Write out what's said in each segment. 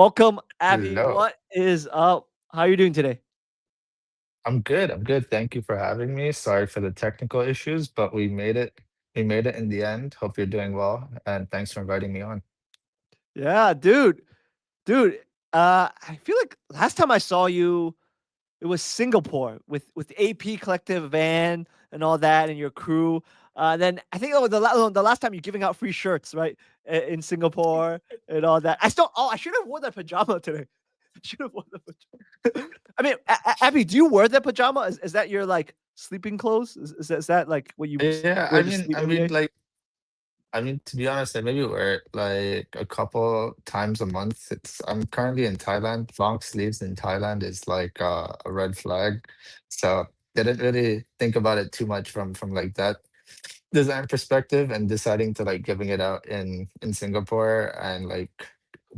Welcome, Abby. Hello. What is up? How are you doing today? I'm good. I'm good. Thank you for having me. Sorry for the technical issues, but we made it. We made it in the end. Hope you're doing well, and thanks for inviting me on. Yeah, dude. I feel like last time I saw you, it was Singapore with AP Collective Van and all that, and your crew. Then I think it was the last time you're giving out free shirts, right? In Singapore and all that. I still. Oh, I should have worn that pajama today. I should have worn the pajama. I mean, Abby, do you wear that pajama? Is that your like sleeping clothes? Is that like what you Yeah, wear to sleep every day? to be honest, I maybe wear it like a couple times a month. I'm currently in Thailand. Long sleeves in Thailand is like a red flag. So didn't really think about it too much from like that design perspective, and deciding to like giving it out in Singapore and like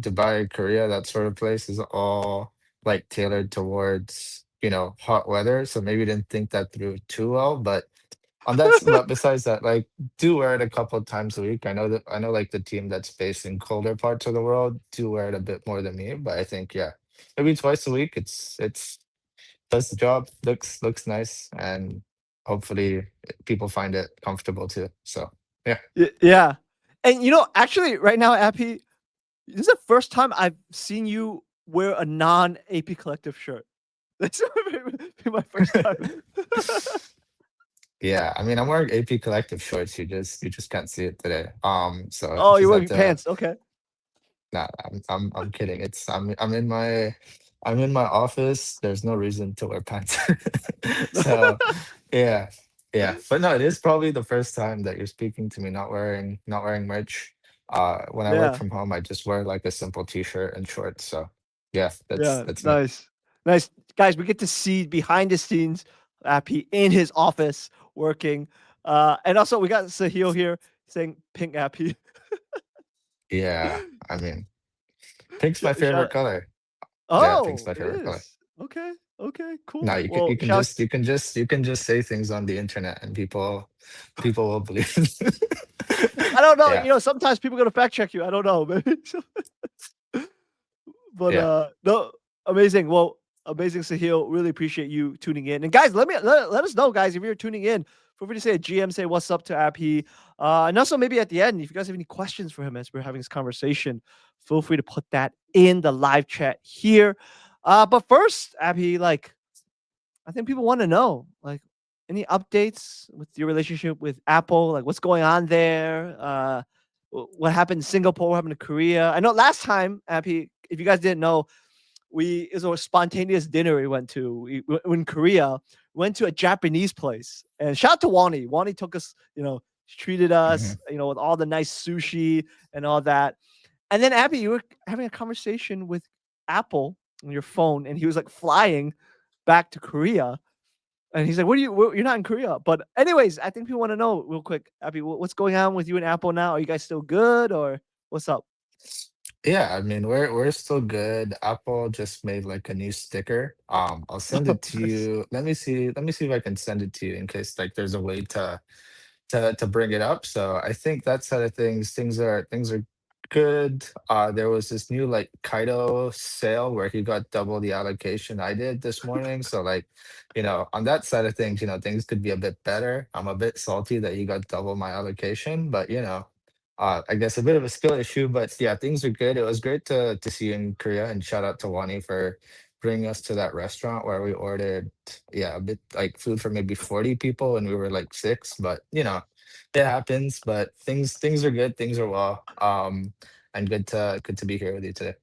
Dubai, Korea, that sort of place is all like tailored towards, hot weather. So maybe didn't think that through too well. But besides that, like do wear it a couple of times a week. I know like the team that's based in colder parts of the world do wear it a bit more than me. But I think yeah, maybe twice a week. It's does the job, looks nice, and hopefully people find it comfortable too. So yeah. Yeah. And actually, right now, Appy, this is the first time I've seen you wear a non-AP Collective shirt. That's my first time. Yeah, I mean, I'm wearing AP Collective shorts. You just can't see it today. So Oh, you're just have wearing to. pants. Okay. Nah, I'm kidding. I'm in my office. There's no reason to wear pants. So yeah, yeah. But no, it is probably the first time that you're speaking to me not wearing merch. When I work Yeah. from home, I just wear like a simple t-shirt and shorts. So yeah, that's Yeah. that's me. Nice. Nice. Guys, we get to see behind the scenes Appy in his office working. And also we got Sahil here saying pink Appy. Yeah, I mean, pink's my favorite Shout color. Yeah, pink's Oh, my it favorite color. is. Okay. Okay, No, cool. you can Well, you can shout just you can just you can just say things on the internet and people will believe. I don't know, Yeah, sometimes people gonna fact check you. I don't know, maybe. But yeah, no, amazing. Well, amazing, Sahil. Really appreciate you tuning in. And guys, let us know, guys, if you're tuning in. Feel free to say a GM, say what's up to Abhi. And also maybe at the end, if you guys have any questions for him as we're having this conversation, feel free to put that in the live chat here. But first, Abhi, like I think people want to know, like, any updates with your relationship with Apple? Like, what's going on there? What happened in Singapore? What happened in Korea? I know last time, Abhi, if you guys didn't know, it was a spontaneous dinner we went to. In Korea, went to a Japanese place, and shout out to Wani. Wani took us, treated us, mhm. with all the nice sushi and all that. And then Abby, you were having a conversation with Apple on your phone, and he was like flying back to Korea. And he's like, "What are you? You're not in Korea." But anyways, I think people want to know real quick, Abby, what's going on with you and Apple now? Are you guys still good, or what's up? Yeah, I mean, we're still good. Apple just made like a new sticker. I'll send it to Nice. you. Let me see if I can send it to you in case like there's a way to bring it up. So I think that side of things, things are good. There was this new like Kaito sale where he got double the allocation I did this morning. So like, on that side of things, things could be a bit better. I'm a bit salty that he got double my allocation, but I guess a bit of a skill issue. But yeah, things are good. It was great to see you in Korea, and shout out to Wani for bringing us to that restaurant where we ordered, yeah, a bit like food for maybe 40 people and we were like six. But it happens. But things are good, things are well. And good to be here with you today.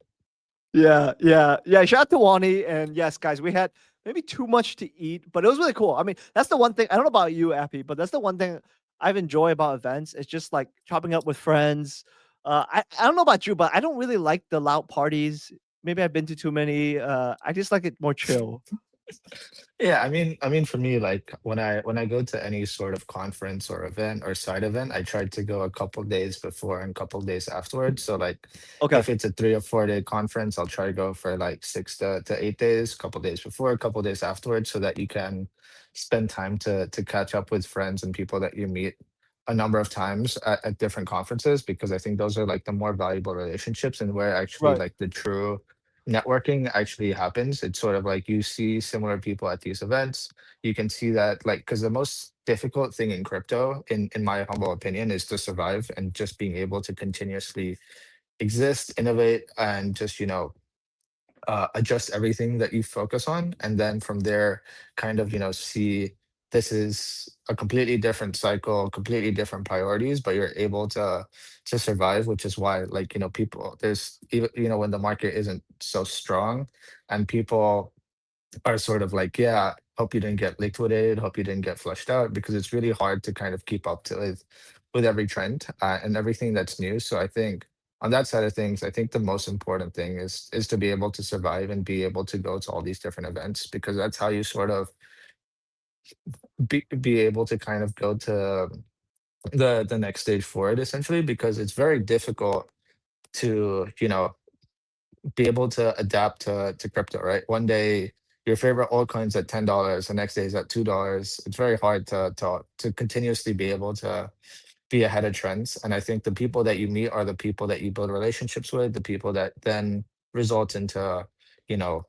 Yeah, yeah, yeah. Shout out to Wani, and yes, guys, we had maybe too much to eat, but it was really cool. I mean, that's the one thing. I don't know about you, Appy, but that's the one thing I've enjoyed about events. It's just like chopping up with friends. I don't know about you, but I don't really like the loud parties. Maybe I've been to too many. I just like it more chill. Yeah, I mean, for me, like when I go to any sort of conference or event or side event, I try to go a couple days before and couple days afterwards. So like, Okay. if it's a 3 or 4 day conference, I'll try to go for like 6 to 8 days, couple days before, couple days afterwards, so that you can spend time to catch up with friends and people that you meet a number of times at different conferences, because I think those are like the more valuable relationships and where actually Right. like the true networking actually happens. It's sort of like you see similar people at these events. You can see that, like, because the most difficult thing in crypto, in my humble opinion, is to survive and just being able to continuously exist, innovate, and just, adjust everything that you focus on, and then from there kind of, see this is a completely different cycle, completely different priorities, but you're able to survive, which is why, like, people, there's even, when the market isn't so strong and people are sort of like, yeah, hope you didn't get liquidated, hope you didn't get flushed out, because it's really hard to kind of keep up to with every trend, and everything that's new. So I think on that side of things, I think the most important thing is to be able to survive and be able to go to all these different events, because that's how you sort of be able to kind of go to the next stage forward, essentially, because it's very difficult to, be able to adapt to crypto, right? One day your favorite altcoin's at $10, the next day is at $2. It's very hard to continuously be able to be ahead of trends. And I think the people that you meet are the people that you build relationships with, the people that then result into, you know,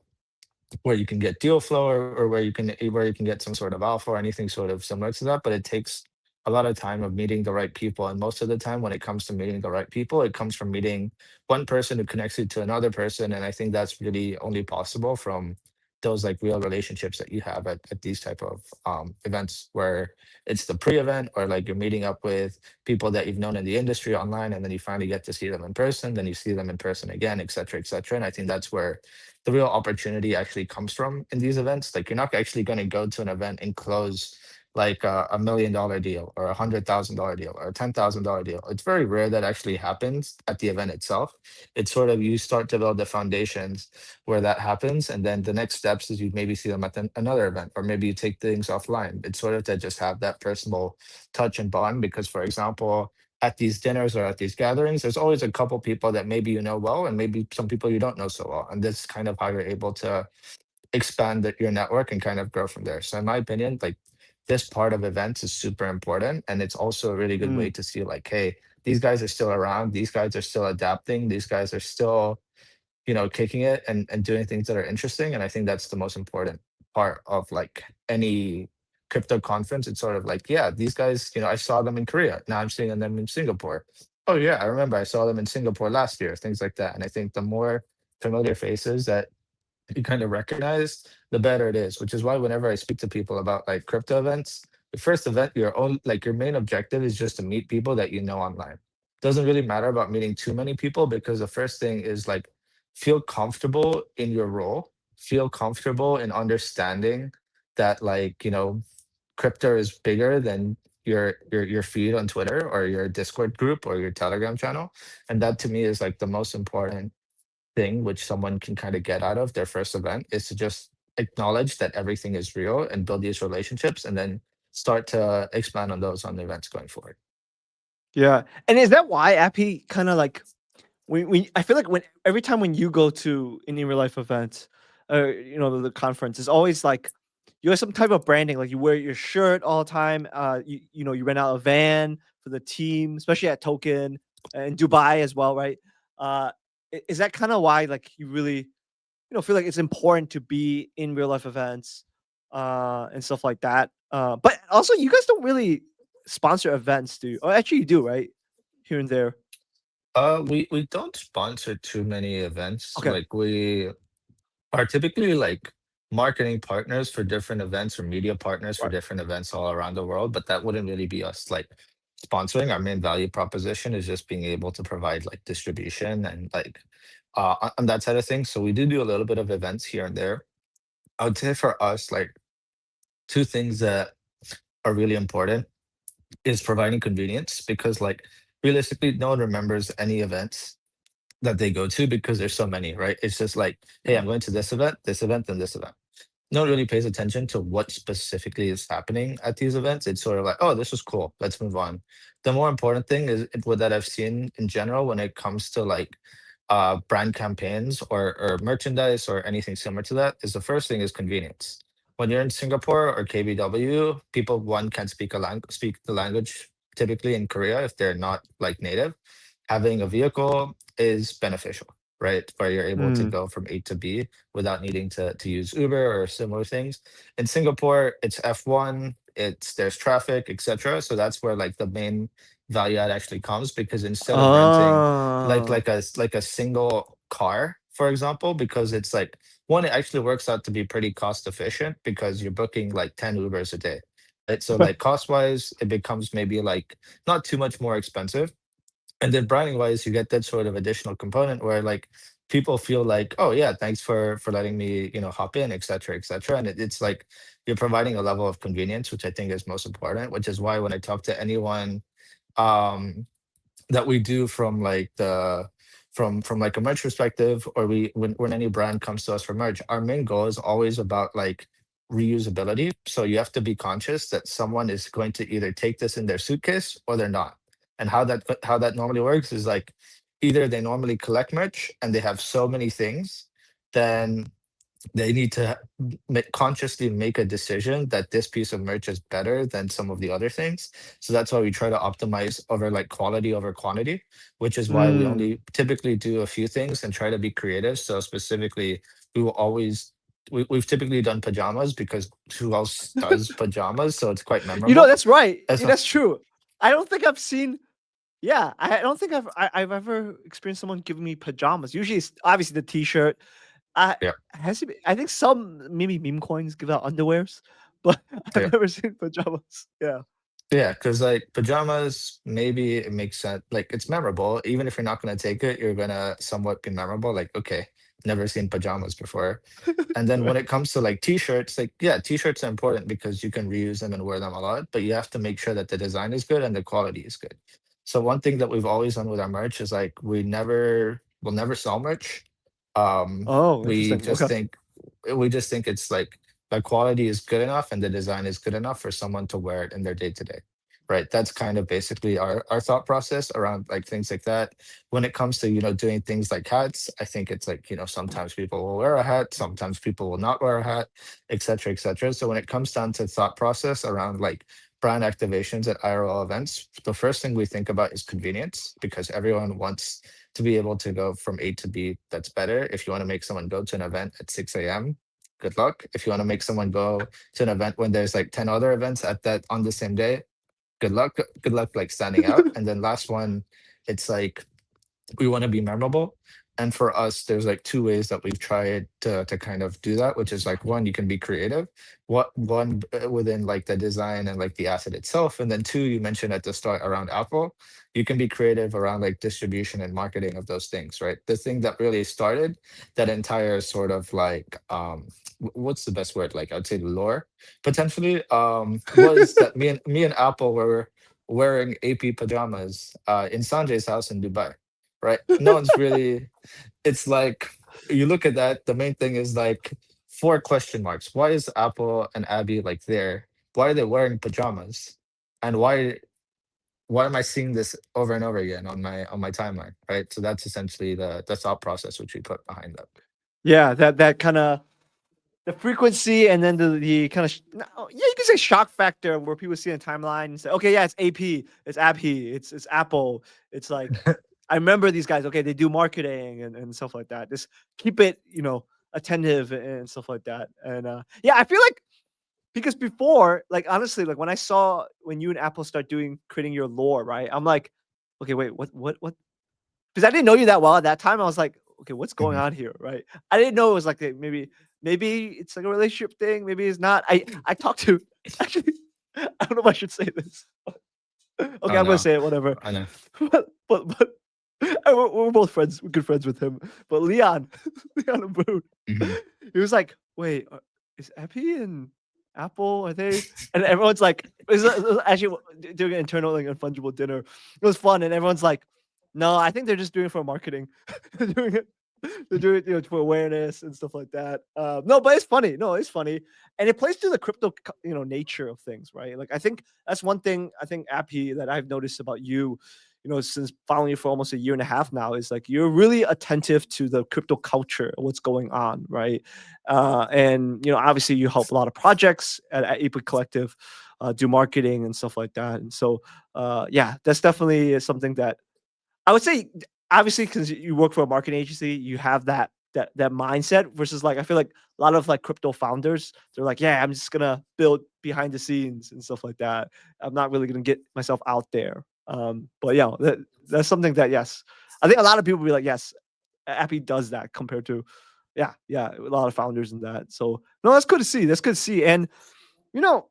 where you can get deal flow, or where you can get some sort of alpha or anything sort of similar to that. But it takes a lot of time of meeting the right people. And most of the time when it comes to meeting the right people, it comes from meeting one person who connects you to another person. And I think that's really only possible from those like real relationships that you have at these type of events, where it's the pre-event, or like you're meeting up with people that you've known in the industry online, and then you finally get to see them in person, then you see them in person again, et cetera, et cetera. And I think that's where the real opportunity actually comes from in these events. Like, you're not actually going to go to an event and close like $1 million deal, or $100,000 deal, or $10,000 deal. It's very rare that actually happens at the event itself. It's sort of, you start to build the foundations where that happens, and then the next steps is you maybe see them at another event, or maybe you take things offline. It's sort of to just have that personal touch and bond, because, for example, at these dinners or at these gatherings, there's always a couple people that maybe you know well, and maybe some people you don't know so well. And this is kind of how you're able to expand your network and kind of grow from there. So, in my opinion, like, this part of events is super important. And it's also a really good way Mm. to see, like, hey, these guys are still around. These guys are still adapting. These guys are still, kicking it and doing things that are interesting. And I think that's the most important part of like any crypto conference. It's sort of like, yeah, these guys, I saw them in Korea. Now I'm seeing them in Singapore. Oh yeah, I remember I saw them in Singapore last year, things like that. And I think the more familiar faces that you kind of recognize, the better it is. Which is why whenever I speak to people about like crypto events, the first event, your main objective is just to meet people that you know online. Doesn't really matter about meeting too many people, because the first thing is like, feel comfortable in your role, feel comfortable in understanding that, like, crypto is bigger than your feed on Twitter, or your Discord group, or your Telegram channel. And that to me is like the most important thing which someone can kind of get out of their first event, is to just acknowledge that everything is real and build these relationships, and then start to expand on those on the events going forward. Yeah. And is that why Appy kind of like when I feel like when every time when you go to any real life event, the conference is always like you have some type of branding, like you wear your shirt all the time. You rent out a van for the team, especially at Token and Dubai as well, right? Is that kind of why like you really feel like it's important to be in real life events, and stuff like that. But also, you guys don't really sponsor events, do you? Oh, actually, you do, right? Here and there. We don't sponsor too many events. Okay. Like, we are typically like marketing partners for different events, or media partners for Right. different events all around the world, but that wouldn't really be us like sponsoring. Our main value proposition is just being able to provide like distribution and like on that side of things. So we do a little bit of events here and there. I would say for us, like, two things that are really important is providing convenience, because like, realistically, no one remembers any events that they go to, because there's so many, right? It's just like, hey, I'm going to this event, and this event. No one really pays attention to what specifically is happening at these events. It's sort of like, oh, this was cool, let's move on. The more important thing is what that I've seen in general when it comes to like brand campaigns, or merchandise, or anything similar to that, is the first thing is convenience. When you're in Singapore or KBW, people, one, can't speak the language typically in Korea, if they're not like native, having a vehicle is beneficial, right? Where you're able to Mm. go from A to B without needing to use Uber or similar things. In Singapore, it's F1, it's there's traffic, etc. So that's where like the main value add actually comes, because instead of renting Oh. like a single car, for example, because it's like one, it actually works out to be pretty cost efficient because you're booking like 10 Ubers a day. Right. So like cost wise, it becomes maybe like not too much more expensive. And then branding wise, you get that sort of additional component where like people feel like, oh yeah, thanks for letting me, hop in, et cetera, et cetera. And it's like you're providing a level of convenience, which I think is most important, which is why when I talk to anyone um that we do from like the from like a merch perspective, or when any brand comes to us for merch, our main goal is always about like reusability. So you have to be conscious that someone is going to either take this in their suitcase or they're not. And how that normally works is like either they normally collect merch and they have so many things, then they need to consciously make a decision that this piece of merch is better than some of the other things. So that's why we try to optimize over like quality over quantity, which is why we Mm. only typically do a few things and try to be creative. So specifically, we will always we've typically done pajamas because who else does pajamas? So it's quite memorable. That's right. As a, That's true. I don't think I've seen. Yeah, I don't think I've ever experienced someone giving me pajamas. Usually, it's obviously the T-shirt. I yeah, has it been, I think some maybe meme coins give out underwears, but yeah. I've never seen pajamas. Yeah. Yeah, because like pajamas, maybe it makes sense. Like it's memorable. Even if you're not gonna take it, you're gonna somewhat be memorable. Like, okay, never seen pajamas before. And then when Right. it comes to like t-shirts, like yeah, t-shirts are important because you can reuse them and wear them a lot, but you have to make sure that the design is good and the quality is good. So one thing that we've always done with our merch is like we'll never sell merch. Um, Oh, we interesting. just Okay. think we just think it's like the quality is good enough and the design is good enough for someone to wear it in their day to day. Right. That's kind of basically our thought process around like things like that. When it comes to, doing things like hats, I think it's like, sometimes people will wear a hat, sometimes people will not wear a hat, et cetera, et cetera. So when it comes down to thought process around like brand activations at IRL events, the first thing we think about is convenience, because everyone wants to be able to go from A to B. That's better. If you want to make someone go to an event at 6 a.m., good luck. If you want to make someone go to an event when there's like 10 other events at that on the same day, good luck like standing out. And then last one, it's like we want to be memorable. And for us, there's like two ways that we've tried to kind of do that, which is like one, you can be creative, within like the design and like the asset itself. And then two, you mentioned at the start around Apple, you can be creative around like distribution and marketing of those things, right? The thing that really started that entire sort of like what's the best word? Like I would say lore potentially was that me and Apple were wearing AP pajamas in Sanjay's house in Dubai, right? No one's really, it's like, you look at that, the main thing is like four question marks. Why is Apple and Abby like there? Why are they wearing pajamas? And why am I seeing this over and over again on my timeline? Right. So that's essentially the thought process which we put behind that. Yeah, that kind of the frequency and then the kind of yeah, you can say shock factor where people see a timeline and say, okay, yeah, it's AP, it's Abhi, it's Apple. It's like I remember these guys. Okay, they do marketing and stuff like that. Just keep it, attentive and stuff like that. And yeah, I feel like because before, like honestly, like when you and Apple start doing creating your lore, right? I'm like, okay, wait, what? Because I didn't know you that well at that time. I was like, okay, what's going Mhm. on here, right? I didn't know it was like maybe it's like a relationship thing. Maybe it's not. I talked to actually. I don't know if I should say this. Okay, Oh I'm gonna no, say it. Whatever. I know. But we're both friends. We're good friends with him. But Leon, Leon and Boone, Mhm. he was like, "Wait, is Epi and Apple? Are they?" And everyone's like, it was actually doing an internal like unfungible dinner. It was fun, and everyone's like, "No, I think they're just doing it for marketing. They're doing it. They're doing it, for awareness and stuff like that." No, but it's funny. No, it's funny, and it plays to the crypto, nature of things, right? Like I think that's one thing I think Appy that I've noticed about you since following you for almost a year and a half now, is like you're really attentive to the crypto culture, what's going on, right? And obviously you help a lot of projects at Ape Collective, do marketing and stuff like that. And so, yeah, that's definitely something that I would say, obviously, because you work for a marketing agency, you have that mindset versus like I feel like a lot of like crypto founders, they're like, yeah, I'm just gonna build behind the scenes and stuff like that. I'm not really gonna get myself out there. But yeah, that's something that yes, I think a lot of people will be like, yes, Appy does that compared to, yeah, a lot of founders in that. So no, that's good to see. That's good to see. And you know,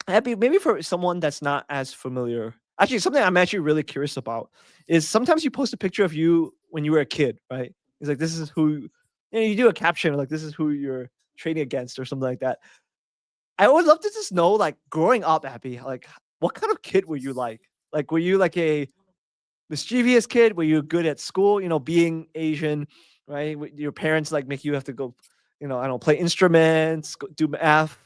Abby, maybe for someone that's not as familiar, actually, something I'm actually really curious about is sometimes you post a picture of you when you were a kid, right? It's like this is who, you do a caption like this is who you're trading against or something like that. I would love to just know, like, growing up, Abby, like, what kind of kid were you like? Like, were you like a mischievous kid? Were you good at school? Being Asian, right? Your parents like make you have to go, I don't know, play instruments, go do math,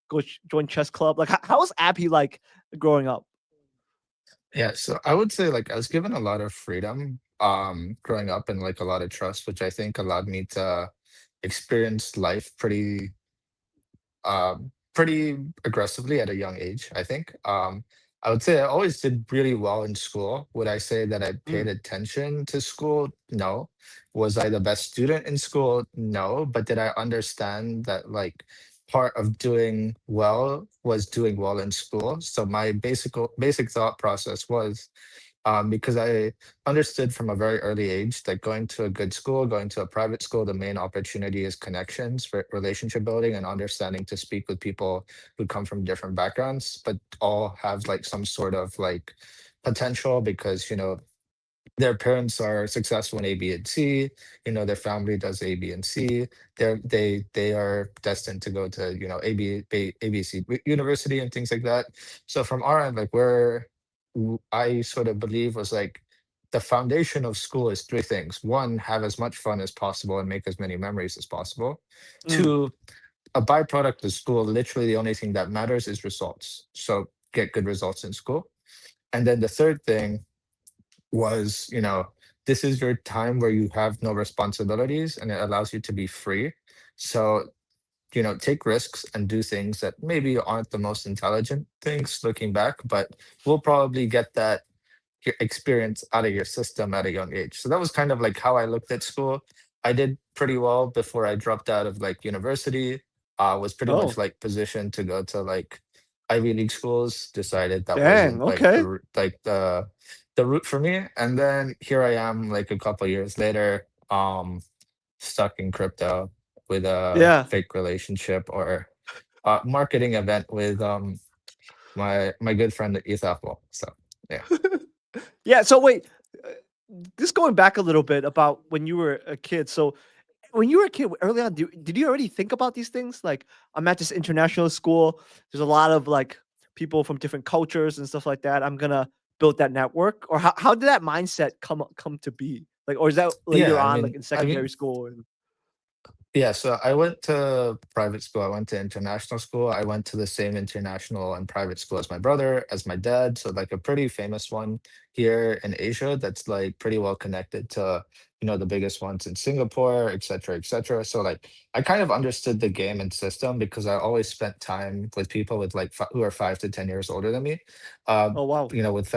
go join chess club. Like, how was Abby like growing up? Yeah, so I would say like I was given a lot of freedom growing up and like a lot of trust, which I think allowed me to experience life pretty aggressively at a young age, I think. I would say I always did really well in school. Would I say that I paid Mm, attention to school? No. Was I the best student in school? No. But did I understand that like part of doing well was doing well in school? So my basic thought process was because I understood from a very early age that going to a good school, going to a private school, the main opportunity is connections, relationship building, and understanding to speak with people who come from different backgrounds, but all have like some sort of like potential because, their parents are successful in A, B, and C. Their family does A, B, and C. They are destined to go to ABC university and things like that. So from our end, like I sort of believe was like the foundation of school is three things. One, have as much fun as possible and make as many memories as possible. mm, Two, a byproduct of school, literally the only thing that matters is results. So get good results in school. And then the third thing was, this is your time where you have no responsibilities and it allows you to be free. So, take risks and do things that maybe aren't the most intelligent things looking back, but we'll probably get that experience out of your system at a young age. So that was kind of like how I looked at school. I did pretty well before I dropped out of like university. Was pretty much oh, like positioned to go to like Ivy League schools. Decided that dang, wasn't like okay, the route for me. And then here I am, like a couple years later, stuck in crypto with a yeah, fake relationship or marketing event with my good friend Ethel. So yeah. yeah. So wait, uh, just going back a little bit about when you were a kid. So when you were a kid early on, did you already think about these things? Like, I'm at this international school. There's a lot of like people from different cultures and stuff like that. I'm gonna build that network. Or how did that mindset come to be? Like, or is that Yeah, later I on, like mean, in I mean, secondary school? And yeah, so I went to private school. I went to international school. I went to the same international and private school as my brother, as my dad. So like a pretty famous one here in Asia that's like pretty well connected to, the biggest ones in Singapore, et cetera, et cetera. So like I kind of understood the game and system because I always spent time with people with like who are 5 to 10 years older than me. Uh, oh wow, with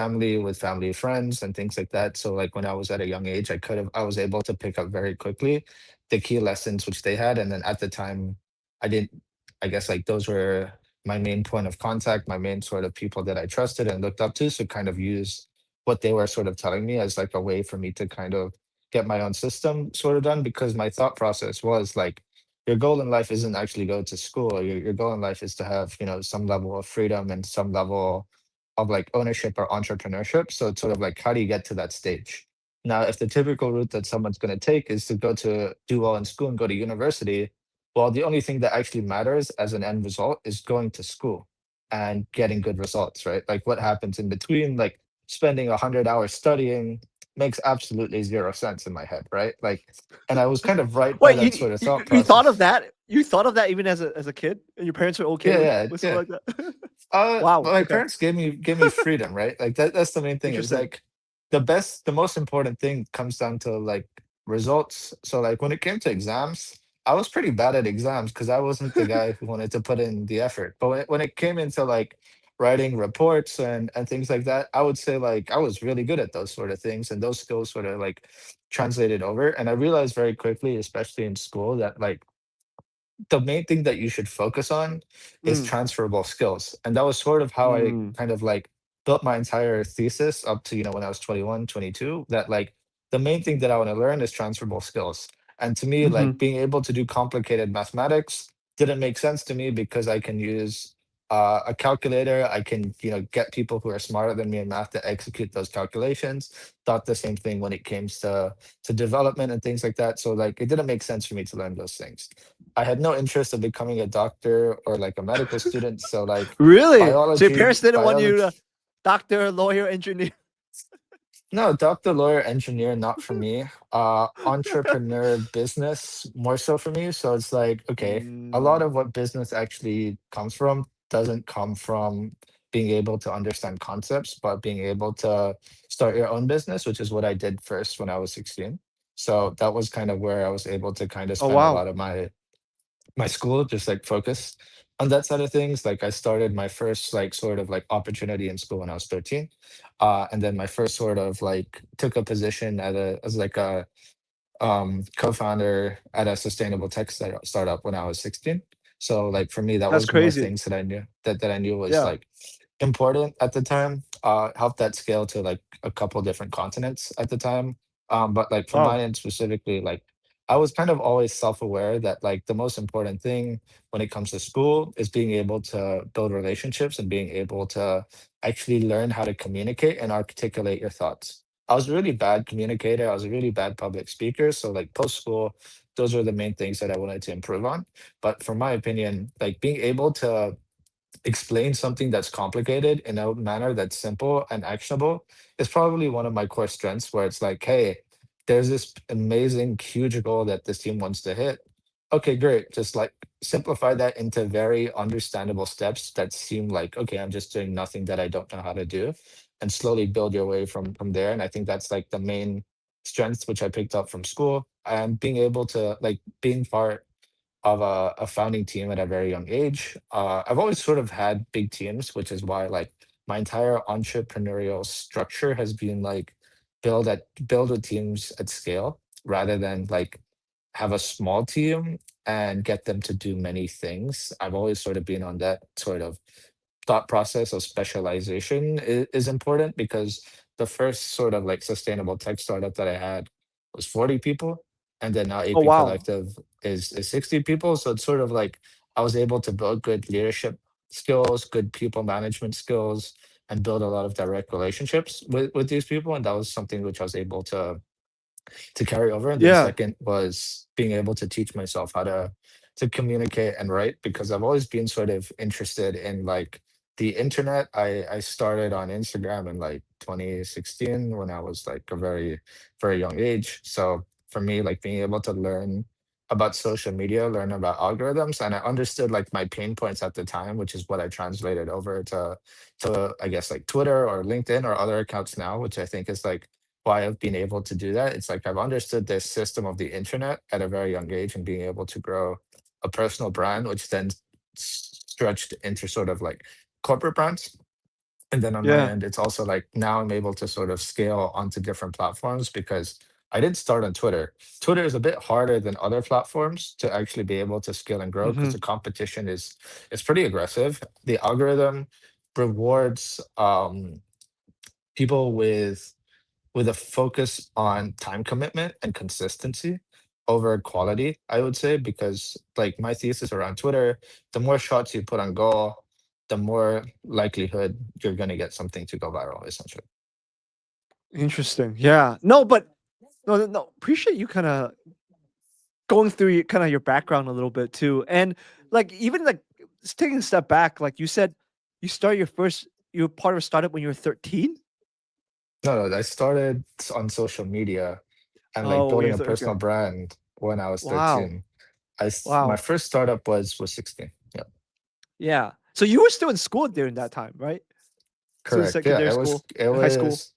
family friends and things like that. So like when I was at a young age, I was able to pick up very quickly the key lessons which they had. And then at the time, I didn't, I guess like those were my main point of contact, my main sort of people that I trusted and looked up to. So kind of use what they were sort of telling me as like a way for me to kind of get my own system sort of done because my thought process was like, your goal in life isn't actually go to school. Your goal in life is to have, some level of freedom and some level of like ownership or entrepreneurship. So it's sort of like, how do you get to that stage? Now, if the typical route that someone's going to take is to go to do well in school and go to university, well, the only thing that actually matters as an end result is going to school and getting good results, right? Like what happens in between, like spending 100 hours studying makes absolutely zero sense in my head, right? Like, and I was kind of right by wait, that sort of thought you thought of process. that? You thought of that even as a kid, and your parents were okay Yeah, with yeah, something yeah. like that? But Wow. my Okay. parents gave me freedom, right? Like that's the main thing. Is Interesting. like the most important thing comes down to like results. So like when it came to exams, I was pretty bad at exams because I wasn't the guy who wanted to put in the effort. But when it came into like writing reports and things like that, I would say like I was really good at those sort of things, and those skills sort of like translated over. And I realized very quickly, especially in school, that like the main thing that you should focus on is Mm, transferable skills. And that was sort of how I mm, kind of like built my entire thesis up to, when I was 21, 22. That like the main thing that I want to learn is transferable skills. And to me, mhm. like being able to do complicated mathematics didn't make sense to me because I can use a calculator. I can, get people who are smarter than me in math to execute those calculations. Thought the same thing when it came to development and things like that. So like it didn't make sense for me to learn those things. I had no interest of becoming a doctor or like a medical student. So like Really? So your biology, parents didn't want you biology. to doctor, lawyer, engineer? No, doctor, lawyer, engineer, not for me. Entrepreneur, business, more so for me. So it's like, okay, a lot Mm. of what business actually comes from doesn't come from being able to understand concepts, but being able to start your own business, which is what I did first when I was 16. So that was kind of where I was able to kind of Oh, spend a wow. lot of my school, just like focus on that side of things. Like I started my first like sort of like opportunity in school when I was 13. And then my first sort of like took a position as like a co-founder at a sustainable tech startup when I was 16. So like for me, that That's was more crazy. things that I knew that I knew was Yeah. like important at the time. Helped that scale to like a couple different continents at the time. But like for Wow. mine specifically, like I was kind of always self-aware that like the most important thing when it comes to school is being able to build relationships and being able to actually learn how to communicate and articulate your thoughts. I was a really bad communicator. I was a really bad public speaker. So like post school, those are the main things that I wanted to improve on. But from my opinion, like being able to explain something that's complicated in a manner that's simple and actionable is probably one of my core strengths, where it's like, hey, there's this amazing huge goal that this team wants to hit. Okay, great, just like simplify that into very understandable steps that seem like, okay, I'm just doing nothing that I don't know how to do, and slowly build your way from there. And I think that's like the main strength which I picked up from school, and being able to like being part of a founding team at a very young age. I've always sort of had big teams, which is why like my entire entrepreneurial structure has been like build with teams at scale rather than like have a small team and get them to do many things. I've always sort of been on that sort of thought process of specialization is important, because the first sort of like sustainable tech startup that I had was 40 people. And then now Oh, AP wow. Collective is 60 people. So it's sort of like I was able to build good leadership skills, good people management skills, and build a lot of direct relationships with these people. And that was something which I was able to carry over. And then Yeah. second was being able to teach myself how to communicate and write, because I've always been sort of interested in like the internet. I started on Instagram in like 2016 when I was like a very very young age. So for me, like being able to learn about social media, learn about algorithms, and I understood like my pain points at the time, which is what I translated over to I guess like Twitter or LinkedIn or other accounts now, which I think is like why I've been able to do that. It's like I've understood this system of the internet at a very young age, and being able to grow a personal brand, which then stretched into sort of like corporate brands. And then on my Yeah. end, it's also like now I'm able to sort of scale onto different platforms, because I didn't start on Twitter. Twitter is a bit harder than other platforms to actually be able to scale and grow, because Mhm. the competition is pretty aggressive. The algorithm rewards people with a focus on time commitment and consistency over quality, I would say, because like my thesis around Twitter, the more shots you put on goal, the more likelihood you're going to get something to go viral, essentially. Interesting. Yeah. No, but no, no, no. Appreciate you kind of going through your kind of your background a little bit too, and like even like just taking a step back, like you said, you started your first. You were part of a startup when you were 13. No, no, I started on social media and like Oh, when building you're a okay. personal brand when I was Wow. 13. My Wow. first startup was 16. Yeah, Yeah. So you were still in school during that time, right? Still in correct. Yeah, secondary school, it high school. was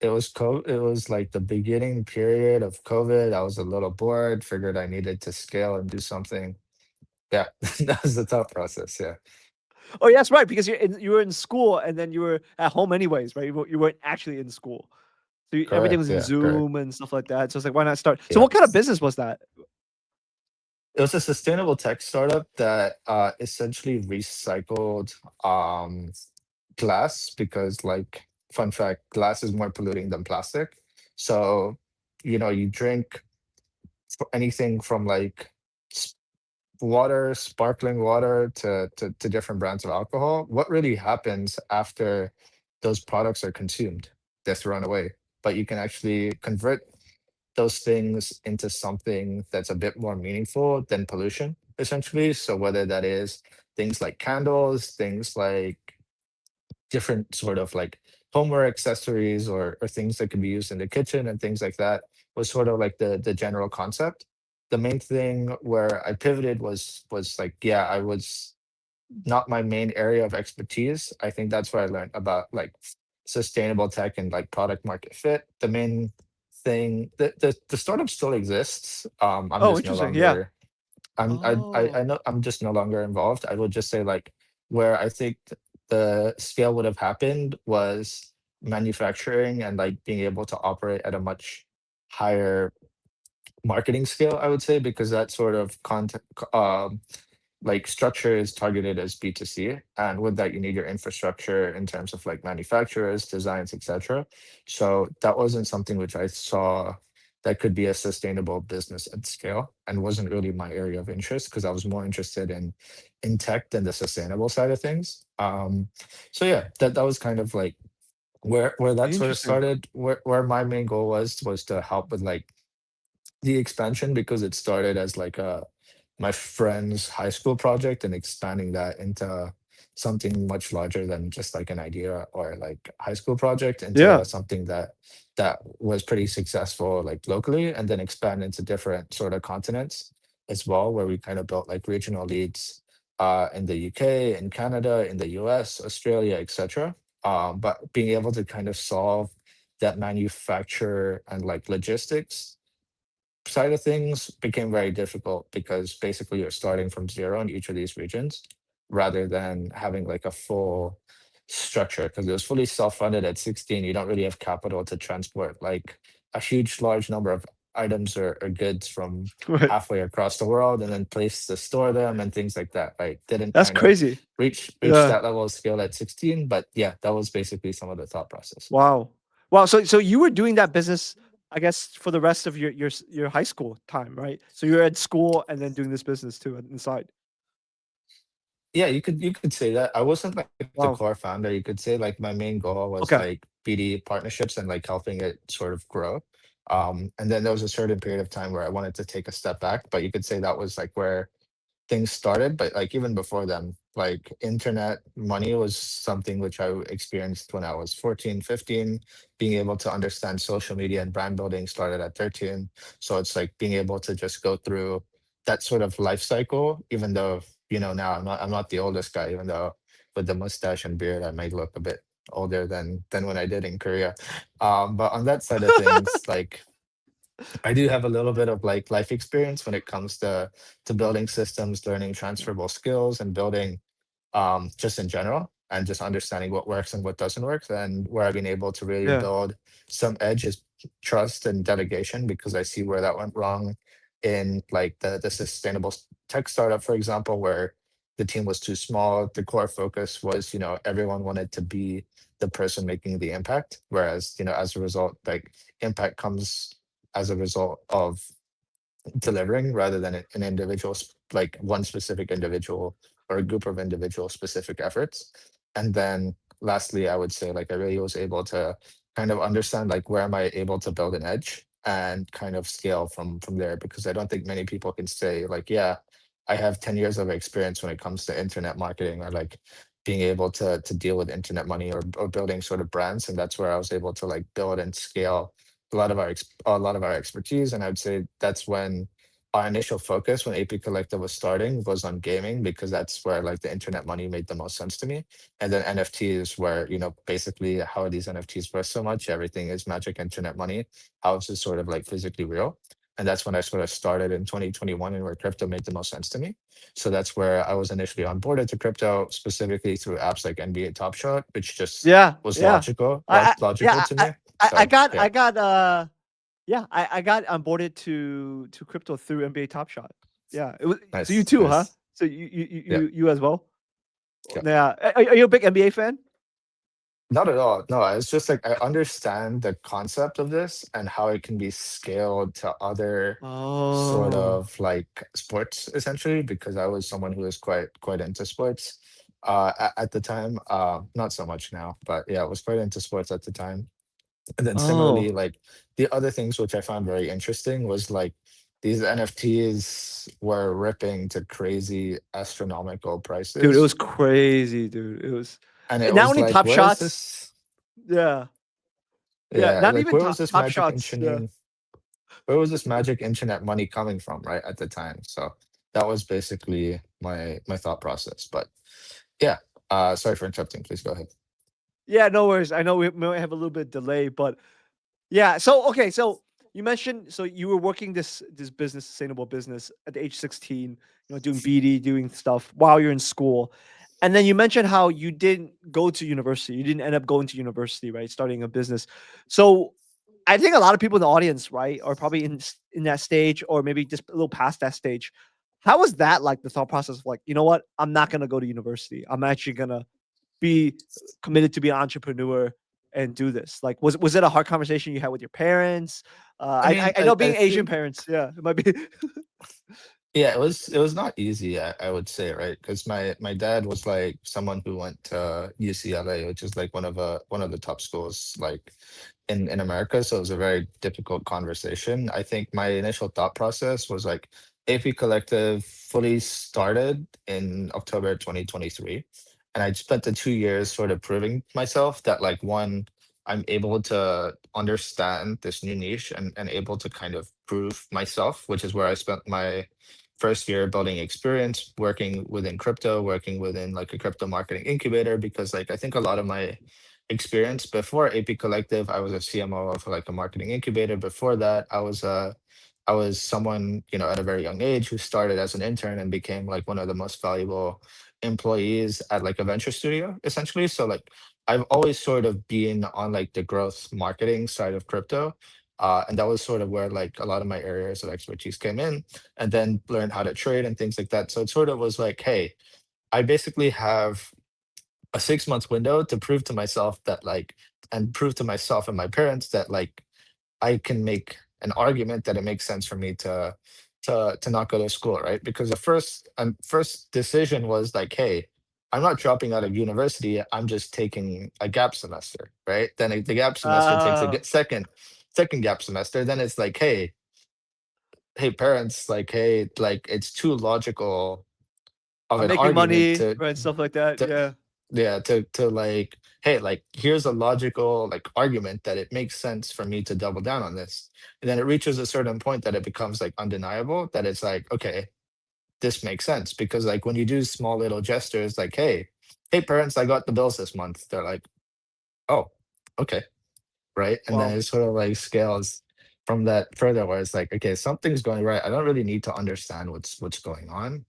it was like the beginning period of COVID. I was a little bored, figured I needed to scale and do something. Yeah, that was the thought process. Yeah, Oh, yes, right, because you were in school and then you were at home anyways, right? You weren't actually in school. So everything correct. was in Yeah, correct. Zoom and stuff like that. So it's like, why not start? So Yeah. what kind of business was that? It was a sustainable tech startup that essentially recycled um, glass because, like, fun fact, glass is more polluting than plastic. So, you drink anything from like water, sparkling water to different brands of alcohol. What really happens after those products are consumed? They're thrown away. But you can actually convert those things into something that's a bit more meaningful than pollution, essentially. So whether that is things like candles, things like different sort of like homeware accessories or things that can be used in the kitchen and things like that was sort of like the general concept. The main thing where I pivoted was like, yeah, I was not my main area of expertise. I think that's where I learned about like sustainable tech and like product market fit. The main thing, the startup still exists. I'm Oh, just no interesting. Yeah. longer I Oh, know I'm just no longer involved. I will just say like where I think the scale would have happened was manufacturing and like being able to operate at a much higher marketing scale, I would say, because that sort of content like structure is targeted as B2C. And with that, you need your infrastructure in terms of like manufacturers, designs, etc. So that wasn't something which I saw that could be a sustainable business at scale and wasn't really my area of interest because I was more interested in tech than the sustainable side of things. So yeah, that was kind of like where that sort of interesting. started. Where my main goal was to help with like the expansion because it started as like a my friend's high school project and expanding that into something much larger than just like an idea or like high school project Yeah. into something that was pretty successful like locally and then expand into different sort of continents as well where we kind of built like regional leads in the UK, in Canada, in the US, Australia, etc. But being able to kind of solve that manufacture and like logistics side of things became very difficult because basically you're starting from zero in each of these regions rather than having like a full structure because it was fully self-funded at 16. You don't really have capital to transport like a huge large number of items or goods from Right. halfway across the world and then place to store them and things like that, right? Didn't That's kind of crazy. reach Yeah. that level of scale at 16, but yeah, that was basically some of the thought process. Wow. Wow. So you were doing that business, I guess, for the rest of your high school time, right? So you're at school and then doing this business too inside. Yeah, you could say that. I wasn't like the core Wow. founder. You could say like my main goal was Okay. like BD partnerships and like helping it sort of grow. And then there was a certain period of time where I wanted to take a step back, but you could say that was like where things started. But like even before them, like internet money was something which I experienced when I was 14, 15. Being able to understand social media and brand building started at 13. So it's like being able to just go through that sort of life cycle, even though, now I'm not the oldest guy, even though with the mustache and beard, I might look a bit older than when I did in Korea. But on that side of things, like I do have a little bit of like life experience when it comes to building systems, learning transferable skills, and building just in general, and just understanding what works and what doesn't work. And where I've been able to really Yeah. build some edge is trust and delegation because I see where that went wrong in like the sustainable tech startup, for example, where the team was too small. The core focus was, everyone wanted to be the person making the impact, whereas, as a result, like impact comes as a result of delivering rather than an individual, like one specific individual or a group of individual specific efforts. And then lastly, I would say like I really was able to kind of understand like where am I able to build an edge and kind of scale from there because I don't think many people can say like, yeah, I have 10 years of experience when it comes to internet marketing or like being able to deal with internet money or building sort of brands. And that's where I was able to like build and scale a lot of our expertise, and I would say that's when our initial focus when AP Collective was starting was on gaming because that's where like the internet money made the most sense to me. And then NFTs where, basically how are these NFTs worth so much? Everything is magic internet money. How is this sort of like physically real? And that's when I sort of started in 2021 and where crypto made the most sense to me. So that's where I was initially onboarded to crypto, specifically through apps like NBA Top Shot, which just Yeah, was yeah. logical Yeah, to me. I So got yeah, yeah, I got onboarded to crypto through NBA Top Shot. Yeah, it was so you nice, too, huh? nice. So you Yeah. you as well? Yeah. Yeah. Are you a big NBA fan? Not at all. No, it's just like I understand the concept of this and how it can be scaled to other sort Oh, of like sports essentially because I was someone who was quite into sports at the time. Not so much now, but yeah, I was quite into sports at the time. And then similarly, oh, like the other things which I found very interesting was like these NFTs were ripping to crazy astronomical dude, it was prices. crazy, dude. It was And it and not was only like, Top where is Shots. this? Yeah, yeah, Yeah, not like even where was this Top magic Shots. Yeah. internet? Where was this magic internet money coming from, right, at the time? So that was basically my thought process. But yeah, sorry for interrupting. Please go ahead. Yeah, no worries. I know we might have a little bit of delay, but yeah. So okay. So you mentioned so you were working this business, sustainable business, at the age 16. Doing BD, doing stuff while you're in school, and then you mentioned how you didn't go to university. You didn't end up going to university, right? Starting a business. So I think a lot of people in the audience, right, are probably in that stage, or maybe just a little past that stage. How was that like the thought process of like, you know what? I'm not gonna go to university. I'm actually gonna be committed to be an entrepreneur and do this? Like, was it a hard conversation you had with your parents? I mean, I I, know I being Asian think parents, yeah, it might be. yeah, it was not easy, I would say, right? Because my dad was like someone who went to UCLA, which is like one of the top schools like in America. So it was a very difficult conversation. I think my initial thought process was like AP Collective fully started in October 2023. And I spent the 2 years sort of proving myself that like one, I'm able to understand this new niche and able to kind of prove myself, which is where I spent my first year building experience working within crypto, working within like a crypto marketing incubator, because like I think a lot of my experience before AP Collective, I was a CMO of like a marketing incubator. Before that, I was someone, at a very young age who started as an intern and became like one of the most valuable employees at like a venture studio, essentially. So like I've always sort of been on like the growth marketing side of crypto. And that was sort of where like a lot of my areas of expertise came in, and then learned how to trade and things like that. So it sort of was like, hey, I basically have a 6 month window to prove to myself that like, and prove to myself and my parents that like I can make an argument that it makes sense for me to not go to school, right? Because the first decision was like, hey, I'm not dropping out of university. I'm just taking a gap semester, right? Then the gap semester takes a uh, second gap semester. Then it's like, hey, parents, like, hey, like it's too logical of I'm an making argument money, right? Stuff like that. to Yeah. yeah to like, hey, like here's a logical like argument that it makes sense for me to double down on this. And then it reaches a certain point that it becomes like undeniable that it's like, okay, this makes sense. Because like when you do small little gestures like, hey parents, I got the bills this month, they're like, oh, okay, right? And then Wow. it sort of like scales from that further where it's like, okay, something's going right, I don't really need to understand what's going on.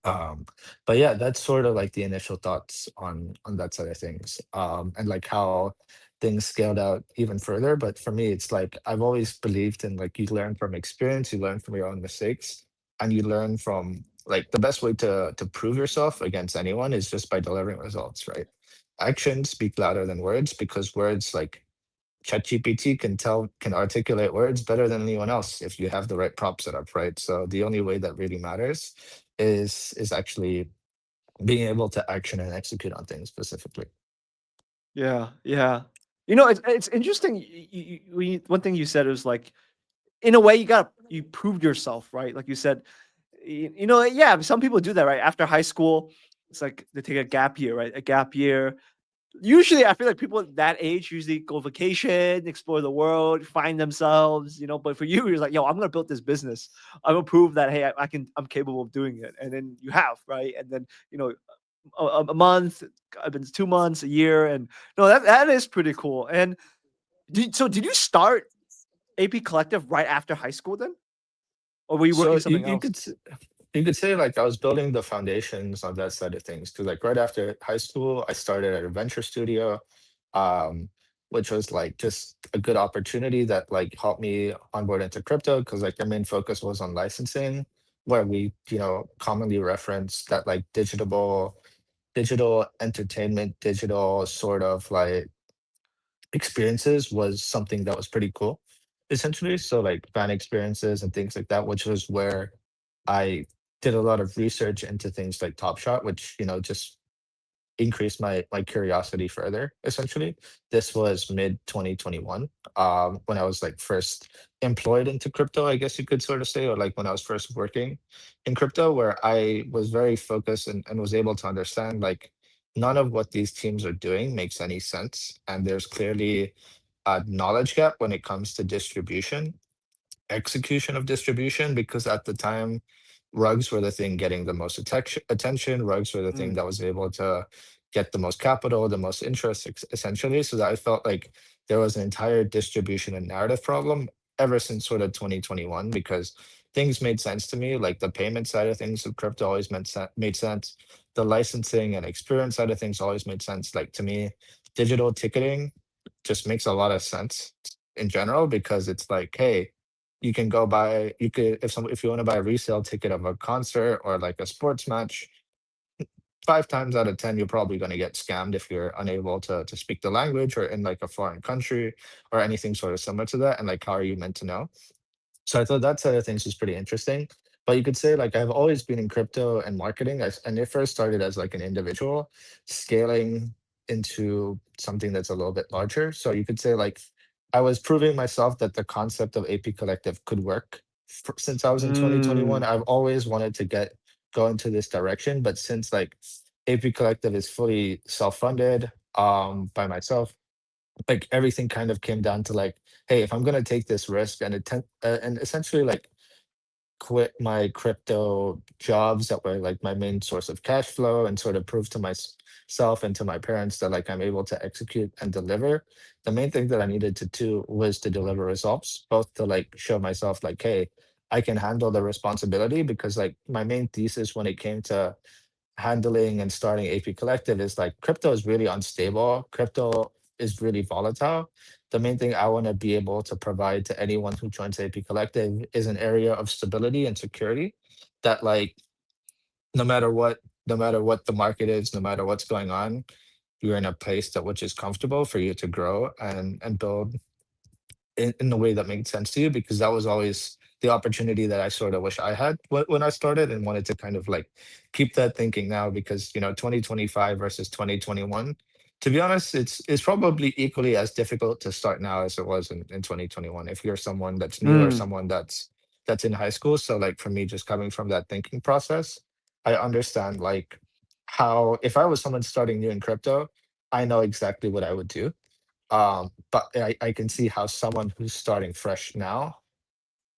um but yeah, that's sort of like the initial thoughts on that side of things, and like how things scaled out even further. But for me, it's like I've always believed in like you learn from experience, you learn from your own mistakes, and you learn from like the best way to prove yourself against anyone is just by delivering results, right? Actions speak louder than words, because words like ChatGPT can articulate words better than anyone else if you have the right prop set up, right? So the only way that really matters is actually being able to action and execute on things specifically. Yeah, yeah. It's interesting. One thing you said was like, in a way, you proved yourself, right? Like you said, yeah. Some people do that, right? After high school, it's like they take a gap year, right? A gap year, Usually, I feel like people at that age usually go vacation, explore the world, find themselves, you know. But for you, you're like, yo, I'm gonna build this business. I'm gonna prove that hey, I can, I'm capable of doing it. And then you have, right? And then you know, a month, I've been 2 months, a year, and no, that is pretty cool. And so did you start AP Collective right after high school then, or were you working So you, something you else? could you could say like I was building the foundations on that side of things too. Like right after high school, I started at a venture studio, um, which was like just a good opportunity that like helped me onboard into crypto because like their main focus was on licensing, where we commonly reference that like digital entertainment, digital sort of like experiences was something that was pretty cool, essentially. So like fan experiences and things like that, which was where I did a lot of research into things like Top Shot, which just increased my curiosity further, essentially. This was mid 2021, when I was like first employed into crypto, I guess you could sort of say, or like when I was first working in crypto, where I was very focused and was able to understand like none of what these teams are doing makes any sense. And there's clearly a knowledge gap when it comes to distribution, execution of distribution, because at the time rugs were the thing getting the most attention. Rugs were the thing Mm, that was able to get the most capital, the most interest, essentially. So that I felt like there was an entire distribution and narrative problem ever since sort of 2021, because things made sense to me. Like the payment side of things of crypto always made sense. The licensing and experience side of things always made sense. Like to me, digital ticketing just makes a lot of sense in general, because it's like, hey, you can go buy you could if you want to buy a resale ticket of a concert or like a sports match, 5 times out of 10 you're probably going to get scammed if you're unable to speak the language or in like a foreign country or anything sort of similar to that. And like how are you meant to know? So I thought that side of things was pretty interesting. But you could say like I've always been in crypto and marketing. And it first started as like an individual, scaling into something that's a little bit larger. So you could say like I was proving myself that the concept of AP Collective could work. Since I was in 2021, mm, I've always wanted to go into this direction. But since like AP Collective is fully self-funded by myself, like everything kind of came down to like, hey, if I'm gonna take this risk and essentially like quit my crypto jobs that were like my main source of cash flow and sort of prove to myself and to my parents that like I'm able to execute and deliver. The main thing that I needed to do was to deliver results, both to like show myself like, hey, I can handle the responsibility, because like my main thesis when it came to handling and starting AP Collective is like crypto is really unstable. Crypto is really volatile. The main thing I want to be able to provide to anyone who joins AP Collective is an area of stability and security that like no matter what no matter what the market is, no matter what's going on, you're in a place that which is comfortable for you to grow and build in a way that made sense to you, because that was always the opportunity that I sort of wish I had when I started, and wanted to kind of like keep that thinking now, because 2025 versus 2021, to be honest, it's probably equally as difficult to start now as it was in 2021, if you're someone that's new or mm. someone that's in high school. So like for me, just coming from that thinking process, I understand like how if I was someone starting new in crypto, I know exactly what I would do. But I can see how someone who's starting fresh now,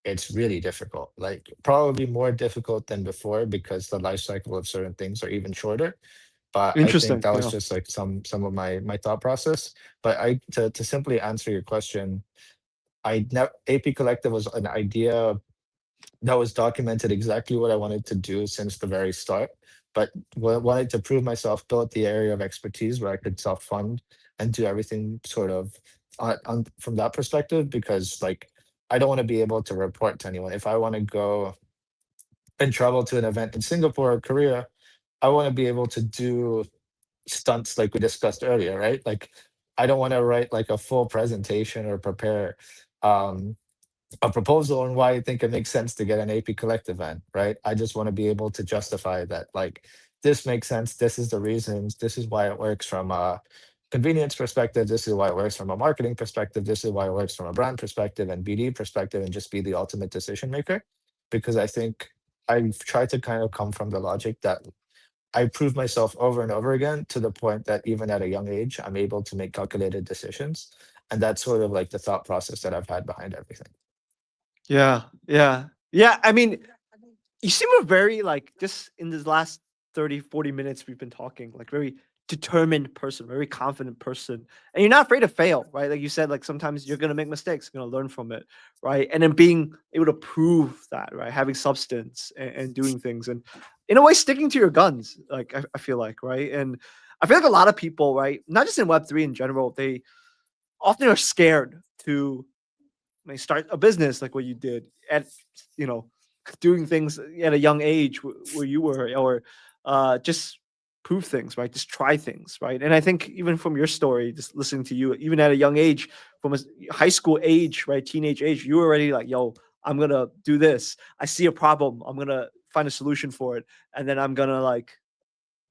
it's really difficult. Like probably more difficult than before, because the life cycle of certain things are even shorter. But I think Interesting. that was Yeah. just like some of my thought process. But I to simply answer your question, AP Collective was an idea that was documented exactly what I wanted to do since the very start. But wanted to prove myself, built the area of expertise where I could self fund and do everything sort of from that perspective. Because like I don't want to be able to report to anyone if I want to go and travel to an event in Singapore or Korea. I want to be able to do stunts like we discussed earlier, right? Like I don't want to write like a full presentation or prepare um, a proposal on why I think it makes sense to get an AP Collective in, right? I just want to be able to justify that, like, this makes sense. This is the reasons. This is why it works from a convenience perspective. This is why it works from a marketing perspective. This is why it works from a brand perspective and BD perspective, and just be the ultimate decision maker. Because I think I've tried to kind of come from the logic that I prove myself over and over again to the point that even at a young age, I'm able to make calculated decisions. And that's sort of like the thought process that I've had behind everything. Yeah, yeah. Yeah, I mean, you seem a very like just in this last 30, 40 minutes we've been talking, like very determined person, very confident person. And you're not afraid to fail, right? Like you said, like sometimes you're gonna make mistakes, you're gonna learn from it, right? And then being able to prove that, right? Having substance and doing things and in a way sticking to your guns, like I feel like, right? And I feel like a lot of people, right, not just in Web3 in general, they often are scared to like start a business like what you did at you know doing things at a young age where you were or just prove things right just try things right and I think even from your story just listening to you even at a young age from a high school age right teenage age you were already like yo I'm gonna do this I see a problem I'm gonna find a solution for it and then I'm gonna like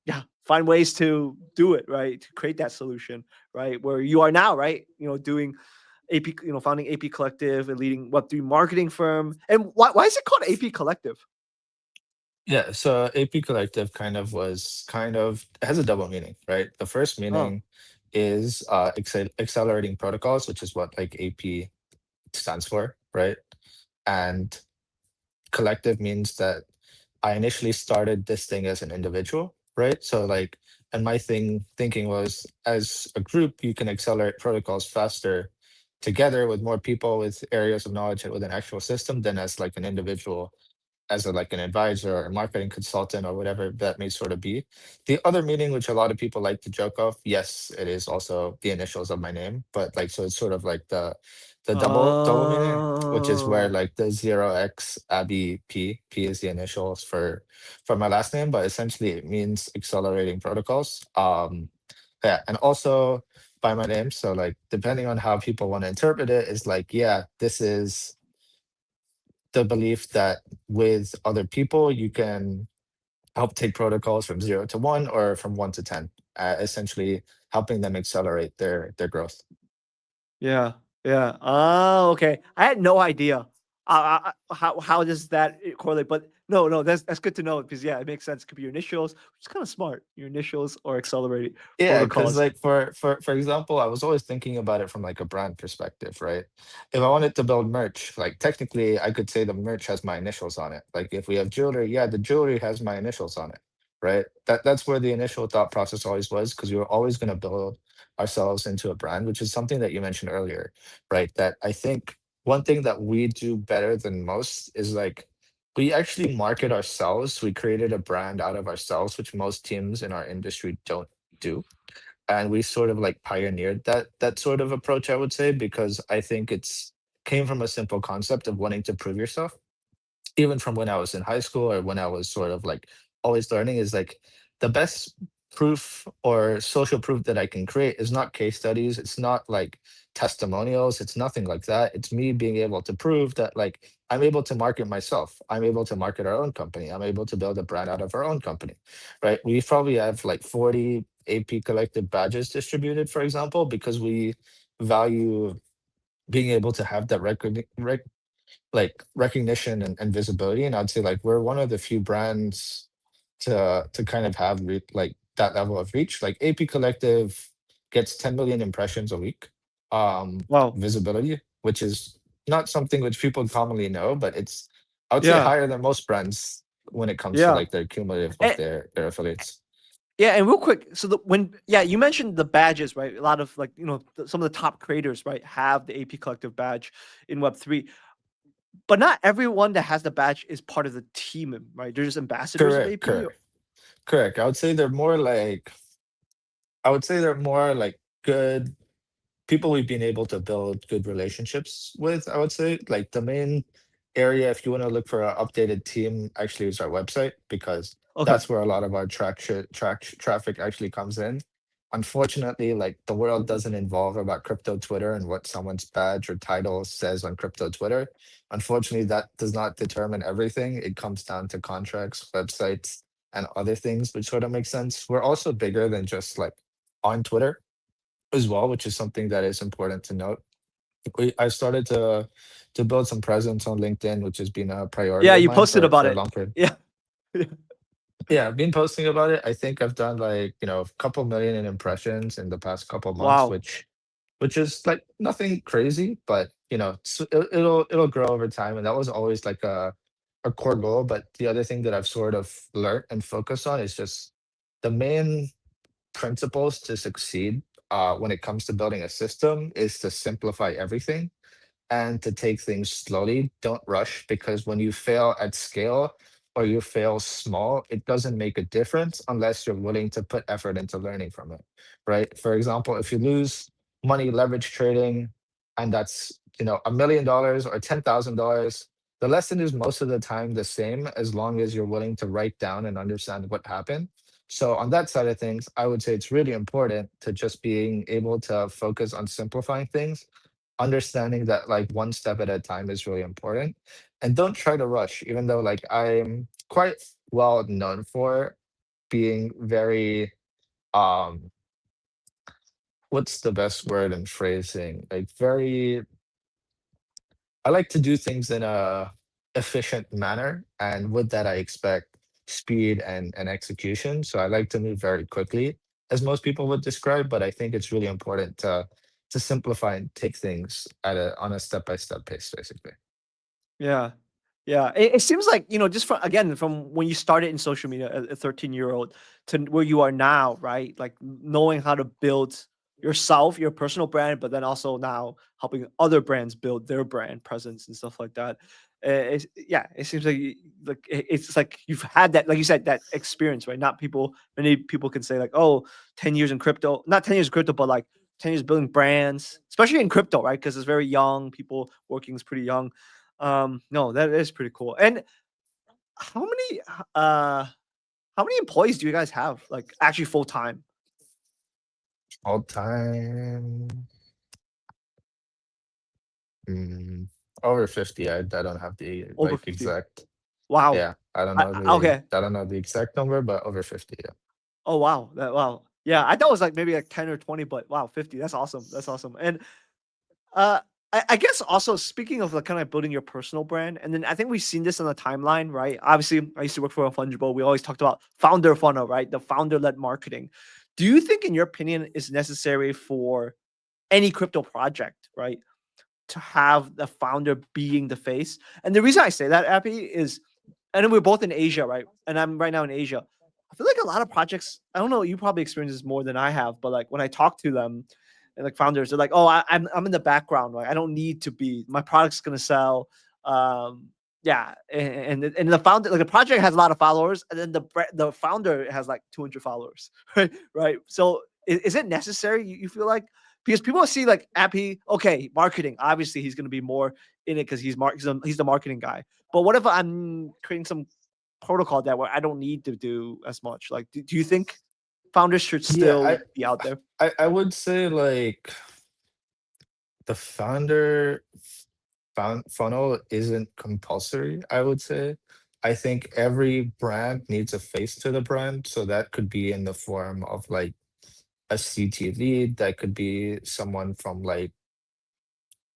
yeah find ways to do it right to create that solution right where you are now right doing AP, founding AP Collective, a leading Web3 marketing firm. And why is it called AP Collective? Yeah, so AP Collective kind of has a double meaning, right? The first Oh, meaning is accelerating protocols, which is what like AP stands for, right? And collective means that I initially started this thing as an individual, right? So like, and my thinking was as a group, you can accelerate protocols faster together with more people with areas of knowledge and with an actual system than as like an individual as a like an advisor or a marketing consultant or whatever that may sort of be. The other meaning, which a lot of people like to joke of, yes, it is also the initials of my name, but like so it's sort of like the double meaning, which is where oh, like the 0x Abby P is the initials for my last name, but essentially it means accelerating protocols. Yeah, and also by my name. So like depending on how people want to interpret it, is like, yeah, this is the belief that with other people you can help take protocols from 0 to 1 or from 1 to 10, essentially helping them accelerate their growth. yeah, yeah. Oh, okay. I had no idea. How does that correlate? But no, no, that's good to know because yeah, it makes sense. It could be your initials, which is kind of smart. Your initials or accelerating Yeah, because protocols. like for example, I was always thinking about it from like a brand perspective, right? If I wanted to build merch, like technically I could say the merch has my initials on it. Like if we have jewelry, yeah, the jewelry has my initials on it, right? That's where the initial thought process always was, because we were always going to build ourselves into a brand, which is something that you mentioned earlier, right? That I think one thing that we do better than most is like we actually market ourselves. We created a brand out of ourselves, which most teams in our industry don't do, and we sort of like pioneered that sort of approach, I would say, because I think it's came from a simple concept of wanting to prove yourself, even from when I was in high school or when I was sort of like always learning, is like the best proof or social proof that I can create is not case studies. It's not like testimonials. It's nothing like that. It's me being able to prove that like I'm able to market myself. I'm able to market our own company. I'm able to build a brand out of our own company, right? We probably have like 40 AP Collective badges distributed, for example, because we value being able to have that like recognition and visibility. And I'd say like we're one of the few brands to kind of have like that level of reach. Like AP Collective gets 10 million impressions a week, Wow. visibility, which is not something which people commonly know, but it's, I would say, Yeah. higher than most brands when it comes to Yeah. like their cumulative of And, their affiliates. yeah, and real quick, so when yeah, you mentioned the badges, right? A lot of like some of the top creators, right, have the AP Collective badge in Web3. But not everyone that has the badge is part of the team, right? They're just ambassadors of Correct, AP. correct. I would say they're more like good people we've been able to build good relationships with. I would say like the main area, if you want to look for an updated team, actually is our website, because Okay. that's where a lot of our traffic actually comes in. Unfortunately, like the world doesn't involve about crypto Twitter and what someone's badge or title says on crypto Twitter. Unfortunately, that does not determine everything. It comes down to contracts, websites, and other things, which sort of makes sense. We're also bigger than just like on Twitter as well, which is something that is important to note. I started to build some presence on LinkedIn, which has been a priority Yeah, of you mine posted about for a it. long period. Yeah. Yeah, I've been posting about it. I think I've done like, a couple million in impressions in the past couple months, Wow. which is like nothing crazy, but it'll grow over time. And that was always like a core goal. But the other thing that I've sort of learned and focused on is just the main principles to succeed when it comes to building a system is to simplify everything and to take things slowly. Don't rush, because when you fail at scale or you fail small, it doesn't make a difference unless you're willing to put effort into learning from it, right? For example, if you lose money leverage trading and that's, $1 million or $10,000, the lesson is most of the time the same as long as you're willing to write down and understand what happened. So on that side of things, I would say it's really important to just being able to focus on simplifying things, understanding that like one step at a time is really important, and don't try to rush, even though like I'm quite well known for being very um what's the best word and phrasing, like very, I like to do things in a efficient manner, and with that I expect speed and execution. So I like to move very quickly, as most people would describe, but I think it's really important to simplify and take things at a on a step-by-step pace, basically. Yeah. Yeah. It seems like, just from again, from when you started in social media, a 13-year-old to where you are now, right? Like knowing how to build yourself, your personal brand, but then also now helping other brands build their brand presence and stuff like that. Yeah, it seems like it's like you've had that, like you said, that experience, right? Not people, many people can say like, oh, 10 years in crypto, not 10 years in crypto, but like 10 years building brands, especially in crypto, right? Because it's very young, people working is pretty young. No, that is pretty cool. And how many uh how many employees do you guys have? Like actually full time? All time, mm, over 50. I don't have the Over like 50. exact. Wow. Yeah, Okay. I don't know the exact number, but over 50. Yeah. Oh wow. Wow. Yeah, I thought it was like maybe like 10 or 20, but wow, 50. That's awesome. That's awesome. And Uh, I guess also speaking of like kind of building your personal brand, and then I think we've seen this on the timeline, right? Obviously, I used to work for a fungible. We always talked about founder funnel, right? The founder-led marketing. Do you think, in your opinion, is necessary for any crypto project, right? To have the founder being the face. And the reason I say that, Appy, is and then we're both in Asia, right? And I'm right now in Asia. I feel like a lot of projects, I don't know, you probably experience this more than I have, but like when I talk to them and like founders, they're like, oh, I'm in the background, right? I don't need to be, my product's gonna sell. Yeah, and the founder, like the project has a lot of followers, and then the founder has like 200 followers, right? Right. So is it necessary? You feel like, because people see like Appy, okay, marketing. Obviously, he's going to be more in it because he's the marketing guy. But what if I'm creating some protocol that where I don't need to do as much? Like, do you think founders should Yeah, still be out there? I would say like the founder funnel isn't compulsory, I would say. I think every brand needs a face to the brand. So that could be in the form of like a CT lead, that could be someone from like,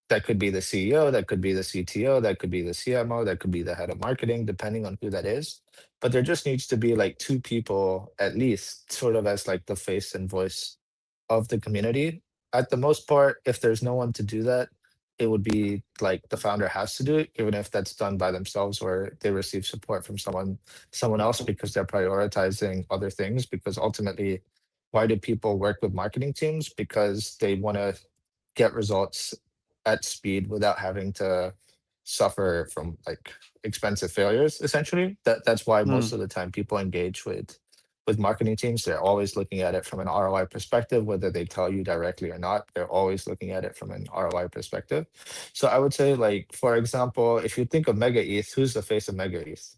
that could be the CEO, that could be the CTO, that could be the CMO, that could be the head of marketing, depending on who that is. But there just needs to be like two people at least, sort of as like the face and voice of the community. At the most part, if there's no one to do that, it would be like the founder has to do it, even if that's done by themselves or they receive support from someone else because they're prioritizing other things. Because ultimately, why do people work with marketing teams? Because they want to get results at speed without having to suffer from like expensive failures. Essentially, that's why most Mm, of the time people engage with marketing teams. They're always looking at it from an ROI perspective, whether they tell you directly or not. They're always looking at it from an ROI perspective. So I would say, like, for example, if you think of Mega ETH, who's the face of Mega ETH?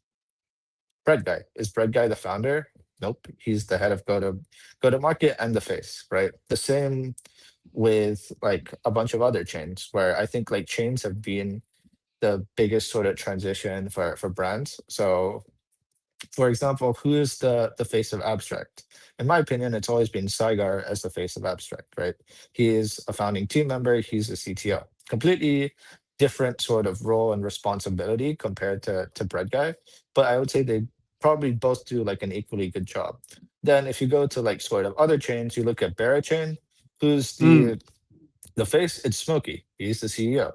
Bread Guy. Is Bread Guy the founder? Nope. He's the head of go to market and the face, right? The same with like a bunch of other chains, where I think like chains have been the biggest sort of transition for brands. So for example, who is the face of Abstract? In my opinion, it's always been Saigar as the face of Abstract, right? He is a founding team member, he's a CTO. Completely different sort of role and responsibility compared to Bread Guy. But I would say they probably both do like an equally good job. Then if you go to like sort of other chains, you look at Chain, who's Mm, the face, it's Smokey. He's the CEO,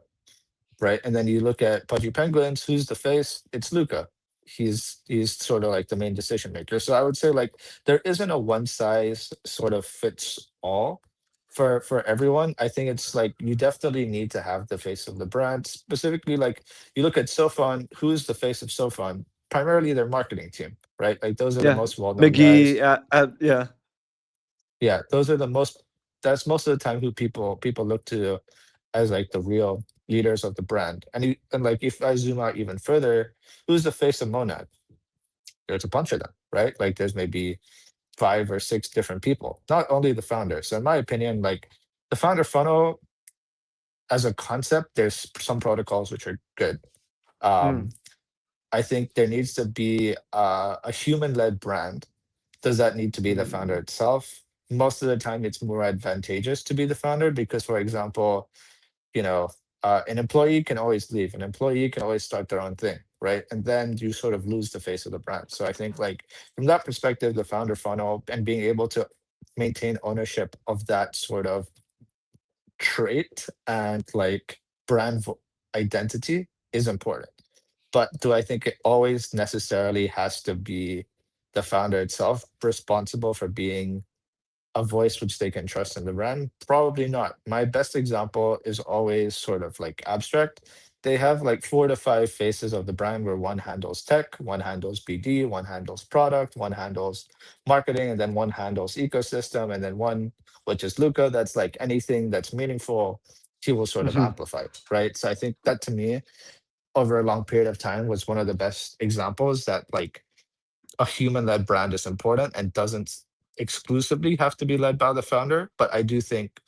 right? And then you look at Pudgy Penguins, who's the face? It's Luca. He's sort of like the main decision maker. So I would say like there isn't a one size sort of fits all for everyone. I think it's like you definitely need to have the face of the brand. Specifically, like you look at Sofon, who's the face of Sofon? Primarily their marketing team, right? Like those are the yeah, most well-known Mickey. guys. Yeah. Yeah, those are the most, that's most of the time who people look to as like the real leaders of the brand. And like if I zoom out even further, who's the face of Monad? There's a bunch of them, right? Like there's maybe 5 or 6 different people, not only the founder. So in my opinion, like the founder funnel as a concept, there's some protocols which are good. Um, Mm, I think there needs to be a human-led brand. Does that need to be the founder mm, itself? Most of the time, it's more advantageous to be the founder because, for example, you know, an employee can always leave. An employee can always start their own thing, right? And then you sort of lose the face of the brand. So I think, like from that perspective, the founder funnel and being able to maintain ownership of that sort of trait and like identity is important. But do I think it always necessarily has to be the founder itself responsible for being a voice which they can trust in the brand? Probably not. My best example is always sort of like abstract. They have like 4 to 5 faces of the brand where one handles tech, one handles BD, one handles product, one handles marketing, and then one handles ecosystem, and then one, which is Luca, that's like anything that's meaningful, he will sort of mhm. amplify, right? So I think that to me, over a long period of time, was one of the best examples that like a human-led brand is important and doesn't exclusively have to be led by the founder. But I do think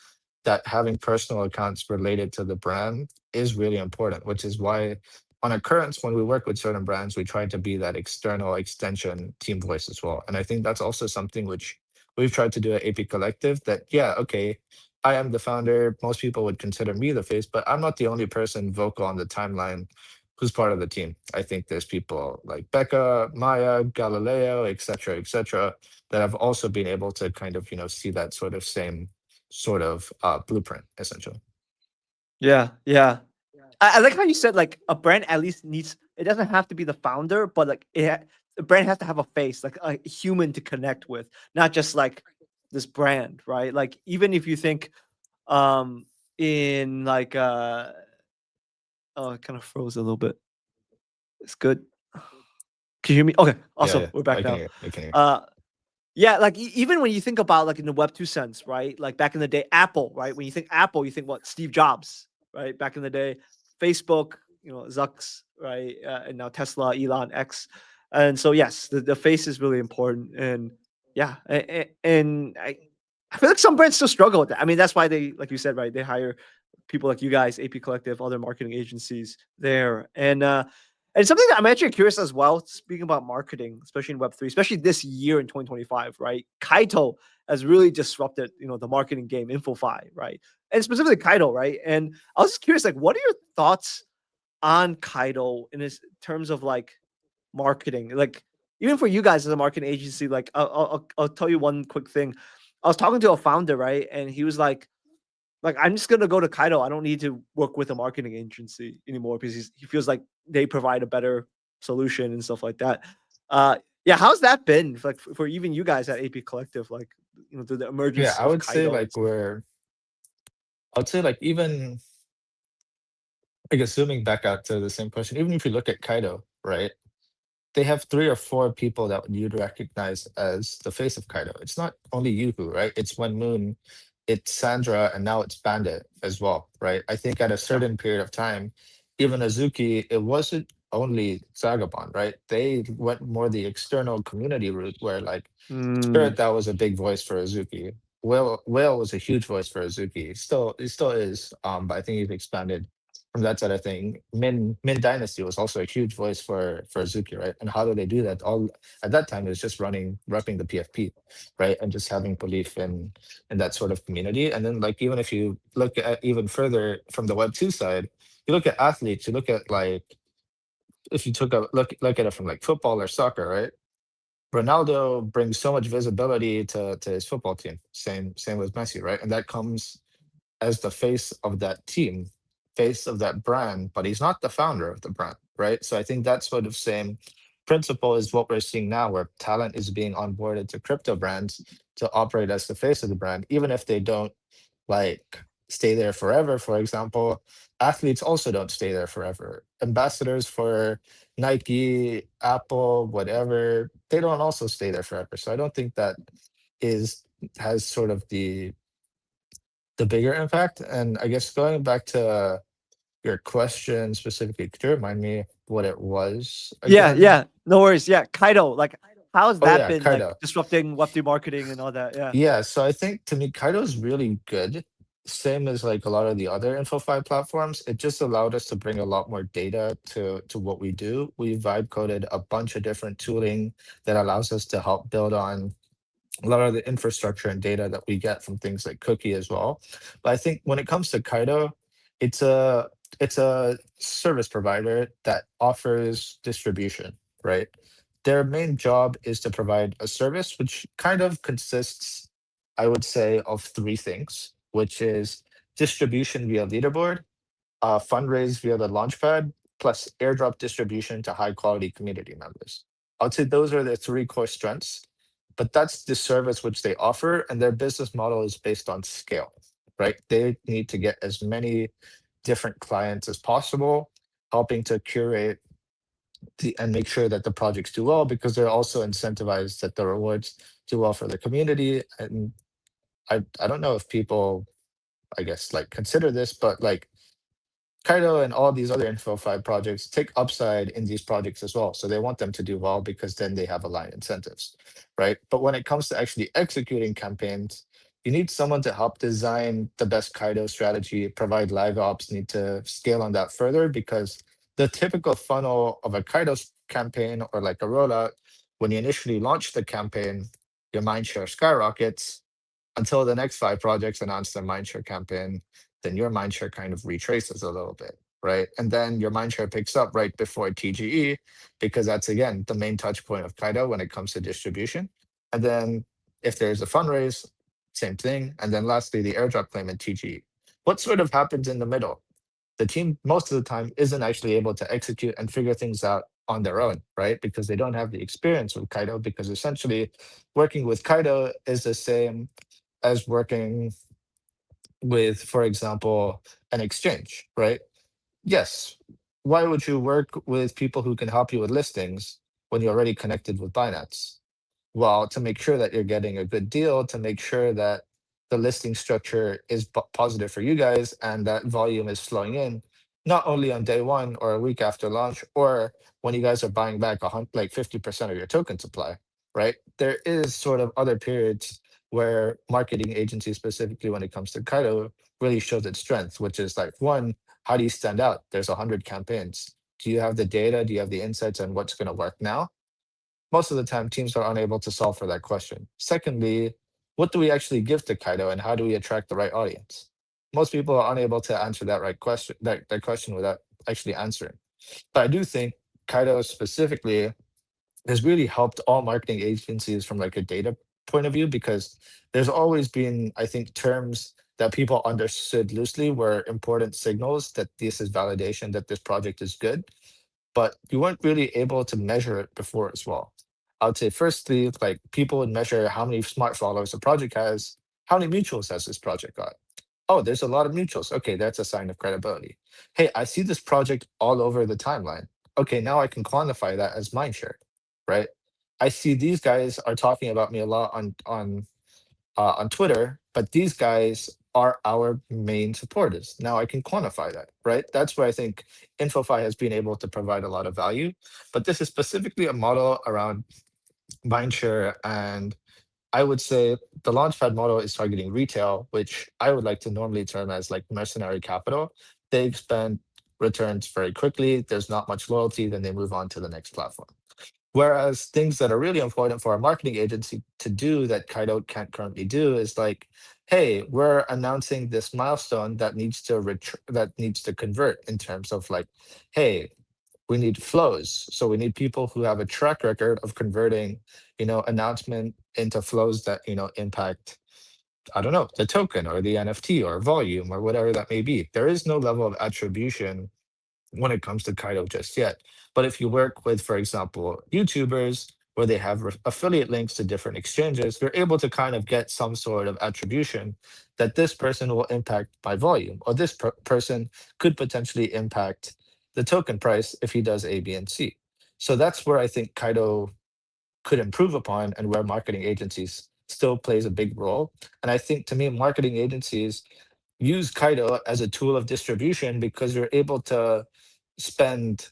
that having personal accounts related to the brand is really important, which is why on Occurrence, when we work with certain brands, we try to be that external extension team voice as well. And I think that's also something which we've tried to do at AP Collective that, yeah, okay, I am the founder. Most people would consider me the face, but I'm not the only person vocal on the timeline who's part of the team. I think there's people like Becca, Maya, Galileo, et cetera, that have also been able to kind of, see that sort of same sort of blueprint, essentially. Yeah, yeah. I like how you said like a brand at least needs. It doesn't have to be the founder, but like the brand has to have a face, like a human to connect with, not just like this brand, right? Like even if you think um in like oh, it kind of froze a little bit. It's good. Can you hear me? Okay, Yeah, awesome. yeah, We're back I can now. hear, I can hear. Uh Yeah, like even when you think about like in the Web 2 sense, right? Like back in the day, Apple, right? When you think Apple, you think what? Steve Jobs, right? Back in the day, Facebook, Zucks, right? And now Tesla, Elon, X. And so yes, the face is really important. And yeah, and I feel like some brands still struggle with that. I mean, that's why they, like you said, right? They hire people like you guys, AP Collective, other marketing agencies there. And something that I'm actually curious as well, speaking about marketing, especially in Web3, especially this year in 2025, right? Kaito has really disrupted, the marketing game, InfoFi, right? And specifically Kaito, right? And I was just curious, like, what are your thoughts on Kaito in this terms of like marketing? Like, even for you guys as a marketing agency, like, I'll tell you one quick thing. I was talking to a founder, right? And he was like, I'm just gonna go to Kaito. I don't need to work with a marketing agency anymore because he feels like they provide a better solution and stuff like that. Uh, yeah, how's that been like for even you guys at AP Collective? Like, the Yeah, emergence I of would say Kaito and like stuff. I would say like even like assuming back out to the same question, even if you look at Kaido, right? They have 3 or 4 people that you'd recognize as the face of Kaido. It's not only Yuhu, right? It's One Moon, it's Sandra, and now it's Bandit as well, right? I think at a Yeah. certain period of time, even Azuki, it wasn't only Zagabond, right? They went more the external community route where like Mm, Spirit, that was a big voice for Azuki. Whale was a huge voice for Azuki. It still is. But I think he's expanded from that side of thing. Min Dynasty was also a huge voice for Azuki, right? And how do they do that? All at that time it was just repping the PFP, right? And just having belief in that sort of community. And then like even if you look at even further from the Web 2 side, you look at athletes, you look at like if you took a look at it from like football or soccer, right? Ronaldo brings so much visibility to his football team. Same with Messi, right? And that comes as the face of that team, face of that brand, but he's not the founder of the brand, right? So I think that sort of same principle is what we're seeing now, where talent is being onboarded to crypto brands to operate as the face of the brand, even if they don't like stay there forever. For example, athletes also don't stay there forever. Ambassadors for Nike, Apple, whatever, they don't also stay there forever. So I don't think that is has sort of the bigger impact. And I guess going back to your question specifically, could you remind me what it was Yeah, again? yeah. No worries. Yeah, Kaito, like how has Oh that yeah, been like Kaito. disrupting Web3 marketing and all that? Yeah. Yeah, so I think to me, Kaido's really good. Same as like a lot of the other InfoFi platforms. It just allowed us to bring a lot more data to what we do. We vibe coded a bunch of different tooling that allows us to help build on a lot of the infrastructure and data that we get from things like Cookie as well. But I think when it comes to Kaido, it's a it's a service provider that offers distribution, right? Their main job is to provide a service which kind of consists, I would say, of three things, which is distribution via leaderboard, fundraise via the Launchpad, plus airdrop distribution to high quality community members. I'd say those are the three core strengths, but that's the service which they offer, and their business model is based on scale, right? They need to get as many different clients as possible, helping to curate and make sure that the projects do well because they're also incentivized that the rewards do well for the community. And I don't know if people, I guess, like consider this, but like Kaido and all these other InfoFi projects take upside in these projects as well. So they want them to do well because then they have aligned incentives, right? But when it comes to actually executing campaigns, you need someone to help design the best Kaido strategy, provide live ops, need to scale on that further because the typical funnel of a Kaido campaign or like a rollout, when you initially launch the campaign, your mindshare skyrockets until the next five projects announce their mindshare campaign, then your mindshare kind of retraces a little bit, right? And then your mindshare picks up right before TGE, because that's again the main touch point of Kaido when it comes to distribution. And then if there's a fundraise, same thing. And then lastly, the airdrop claim and TGE. What sort of happens in the middle? The team most of the time isn't actually able to execute and figure things out on their own, right? Because they don't have the experience with Kaido, because essentially working with Kaido is the same as working with, for example, an exchange, right? Yes. Why would you work with people who can help you with listings when you're already connected with Binance? Well, to make sure that you're getting a good deal, to make sure that the listing structure is positive for you guys and that volume is flowing in, not only on day one or a week after launch, or when you guys are buying back like 50% of your token supply, right? There is sort of other periods where marketing agencies, specifically when it comes to Kaido, really shows its strength, which is like, one, how do you stand out? There's 100 campaigns. Do you have the data? Do you have the insights on what's going to work now? Most of the time, teams are unable to solve for that question. Secondly, what do we actually give to Kaido and how do we attract the right audience? Most people are unable to answer that right question, that question without actually answering. But I do think Kaido specifically has really helped all marketing agencies from like a data point of view, because there's always been, I think, terms that people understood loosely were important signals that this is validation that this project is good, but you weren't really able to measure it before as well. I would say, firstly, like people would measure how many smart followers a project has, how many mutuals has this project got. Oh, there's a lot of mutuals. Okay, that's a sign of credibility. Hey, I see this project all over the timeline. Okay, now I can quantify that as mindshare, right? I see these guys are talking about me a lot on Twitter, but these guys are our main supporters. Now I can quantify that, right? That's where I think InfoFi has been able to provide a lot of value. But this is specifically a model around mindshare, and I would say the Launchpad model is targeting retail, which I would like to normally term as like mercenary capital. They expend returns very quickly. There's not much loyalty, then they move on to the next platform. Whereas things that are really important for a marketing agency to do that Kaido can't currently do is like, hey, we're announcing this milestone that needs to convert in terms of like, hey, we need flows. So we need people who have a track record of converting, announcement into flows that, impact, I don't know, the token or the NFT or volume or whatever that may be. There is no level of attribution when it comes to Kaido just yet. But if you work with, for example, YouTubers where they have affiliate links to different exchanges, you're able to kind of get some sort of attribution that this person will impact by volume, or this person could potentially impact the token price if he does A, B, and C. So that's where I think Kaido could improve upon, and where marketing agencies still plays a big role. And I think, to me, marketing agencies use Kaido as a tool of distribution because you're able to spend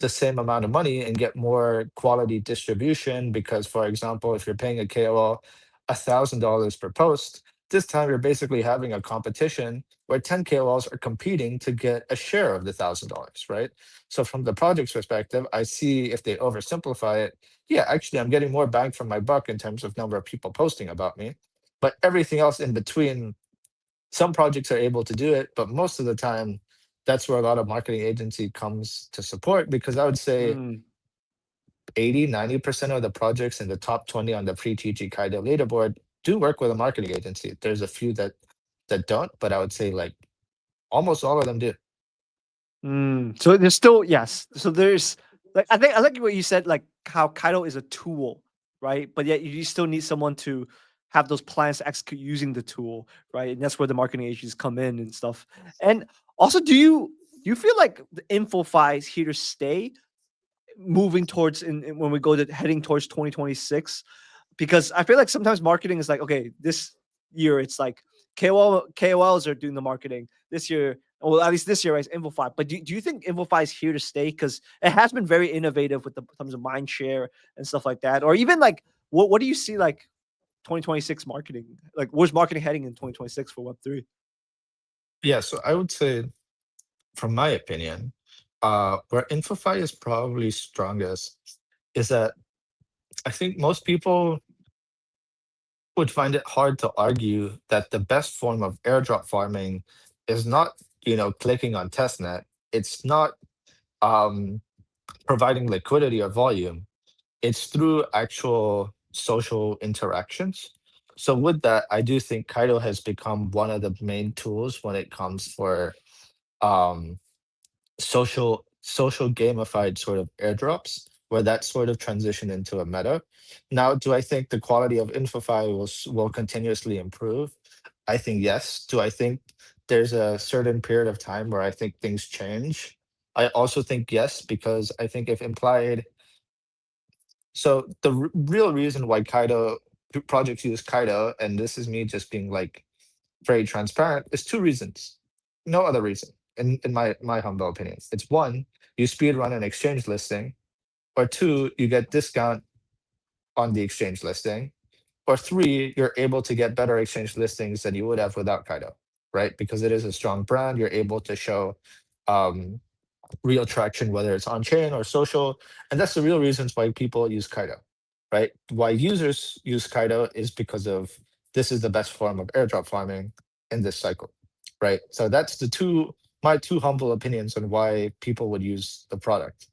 the same amount of money and get more quality distribution. Because, for example, if you're paying a KOL $1,000 per post, this time you're basically having a competition where 10 KOLs are competing to get a share of the $1,000, right? So from the project's perspective, I see, if they oversimplify it, yeah, actually I'm getting more bang for my buck in terms of number of people posting about me. But everything else in between, some projects are able to do it, but most of the time, that's where a lot of marketing agency comes to support. Because I would say Mm. 80-90% of the projects in the top 20 on the pre-TG Kaido leaderboard do work with a marketing agency. There's a few that don't, but I would say like almost all of them do. So there's still, yes. So there's, like, I like what you said, like how Kaido is a tool, right? But yet you still need someone to have those plans to execute using the tool, right? And that's where the marketing agencies come in and stuff. And also, do you feel like the InfoFi is here to stay, moving towards, when we go to heading towards 2026? Because I feel like sometimes marketing is like, okay, this year it's like KOLs are doing the marketing this year. Well, at least this year, right? It's InfoFi. But do you think InfoFi is here to stay? Because it has been very innovative with the in terms of mind share and stuff like that. Or even like, what do you see like 2026 marketing? Like, where's marketing heading in 2026 for Web3? Yeah, so I would say, from my opinion, where InfoFi is probably strongest is that I think most people would find it hard to argue that the best form of airdrop farming is not, clicking on testnet. It's not um, providing liquidity or volume. It's through actual social interactions. So with that, I do think Kaido has become one of the main tools when it comes for um, social gamified sort of airdrops, where that sort of transition into a meta. Now, do I think the quality of InfoFi will continuously improve? I think yes. Do I think there's a certain period of time where I think things change? I also think yes, because I think if implied, so the real reason why Kaido projects use Kaido, and this is me just being like very transparent, is two reasons. No other reason, in my humble opinion. It's one, you speed run an exchange listing, or two, you get discount on the exchange listing, or three, you're able to get better exchange listings than you would have without Kaido, right? Because it is a strong brand, you're able to show um, real traction, whether it's on chain or social. And that's the real reasons why people use Kaido, right? Why users use Kaido is because of, this is the best form of airdrop farming in this cycle, right? So that's my two humble opinions on why people would use the product.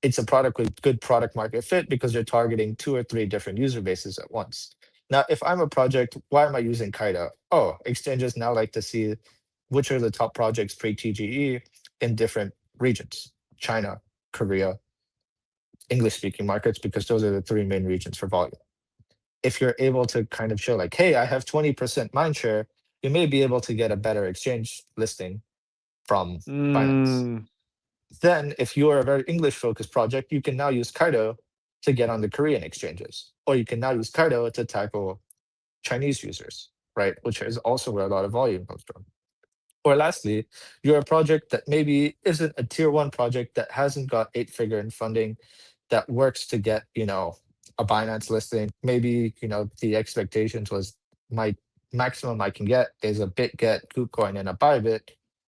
It's a product with good product market fit because you're targeting two or three different user bases at once. Now, if I'm a project, why am I using Kaido? Oh, exchanges now like to see which are the top projects pre-TGE in different regions: China, Korea, English speaking markets, because those are the three main regions for volume. If you're able to kind of show like, hey, I have 20% mind share, you may be able to get a better exchange listing from Binance. Mm. Then, if you are a very English focused project, you can now use Kaido to get on the Korean exchanges, or you can now use Kaido to tackle Chinese users, right? Which is also where a lot of volume comes from. Or lastly, you're a project that maybe isn't a tier one project that hasn't got eight-figure in funding, that works to get, a Binance listing. Maybe, the expectations was, my maximum I can get is a BitGet, KuCoin, and a Bybit.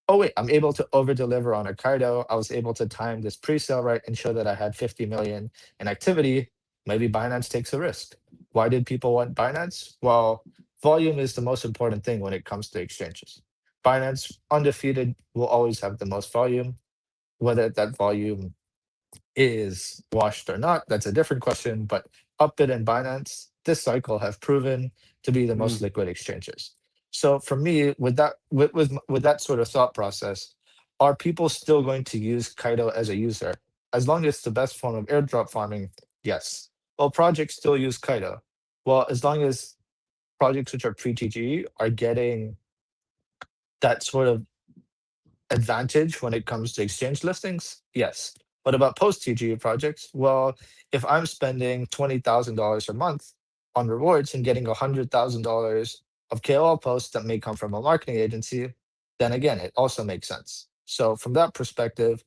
Oh wait, I'm able to over deliver on a Cardo. I was able to time this pre-sale right and show that I had 50 million in activity. Maybe Binance takes a risk. Why did people want Binance? Well, volume is the most important thing when it comes to exchanges. Binance, undefeated, will always have the most volume. Whether that volume is washed or not, that's a different question. But Upbit and Binance this cycle have proven to be the most Mm, liquid exchanges. So for me, with that sort of thought process, are people still going to use Kaito as a user? As long as it's the best form of airdrop farming, yes. Well, projects still use Kaito. Well, as long as projects which are pre-TGE are getting that sort of advantage when it comes to exchange listings? Yes. What about post TGE projects? Well, if I'm spending $20,000 a month on rewards and getting $100,000 of KOL posts that may come from a marketing agency, then again, it also makes sense. So from that perspective,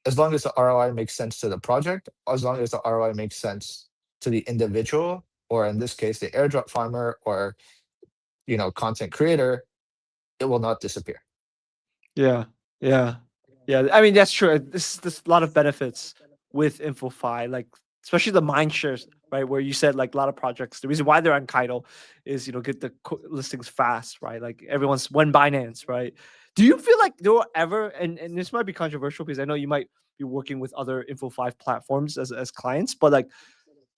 as long as the ROI makes sense to the project, as long as the ROI makes sense to the individual, or in this case, the airdrop farmer or content creator, it will not disappear. yeah, yeah, yeah. I mean, that's true. This a lot of benefits with InfoFi, like especially the mind shares, right? Where you said like a lot of projects, the reason why they're on Kaido is get the listings fast, right? Like everyone's one Binance, right? Do you feel like there were ever, and this might be controversial because I know you might be working with other InfoFi platforms as clients, but like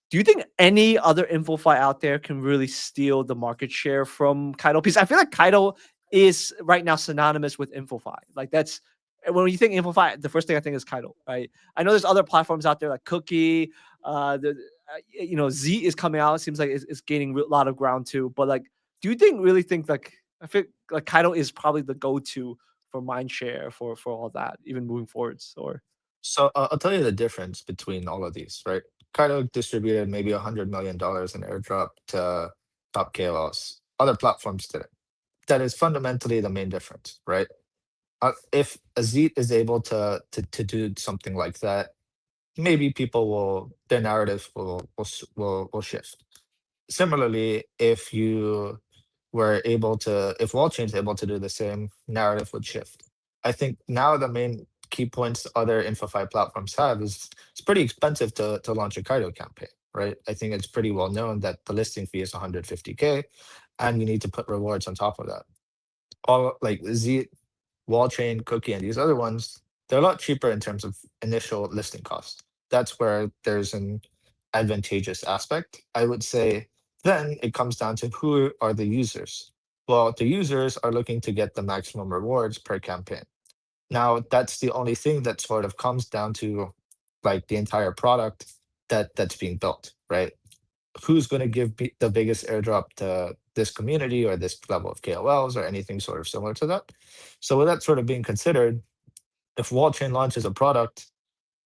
do you think any other InfoFi out there can really steal the market share from Kaido? Because I feel like Kaido is right now synonymous with InfoFi. Like that's when you think InfoFi, the first thing I think is Kaido, right? I know there's other platforms out there like Cookie. Z is coming out. It seems like it's gaining a lot of ground too. But like, do you really think like I feel like Kaido is probably the go-to for mindshare for all that, even moving forwards? Or So I'll tell you the difference between all of these, right? Kaido distributed maybe $100 million in airdrop to top KOLs. Other platforms did it. That is fundamentally the main difference, right? If Azit is able to do something like that, maybe people will their narrative will shift. Similarly, if wall chain's able to do the same, narrative would shift. I think now the main key points other InfoFi platforms have is it's pretty expensive to launch a Cardio campaign, right? I think it's pretty well known that the listing fee is 150K and you need to put rewards on top of that. All like Z Wallchain, Cookie, and these other ones, they're a lot cheaper in terms of initial listing cost. That's where there's an advantageous aspect. I would say then it comes down to who are the users. Well, the users are looking to get the maximum rewards per campaign. Now, that's the only thing that sort of comes down to like the entire product that's being built, right? Who's going to give the biggest airdrop to this community or this level of KOLs or anything sort of similar to that. So with that sort of being considered, if Wallchain launches a product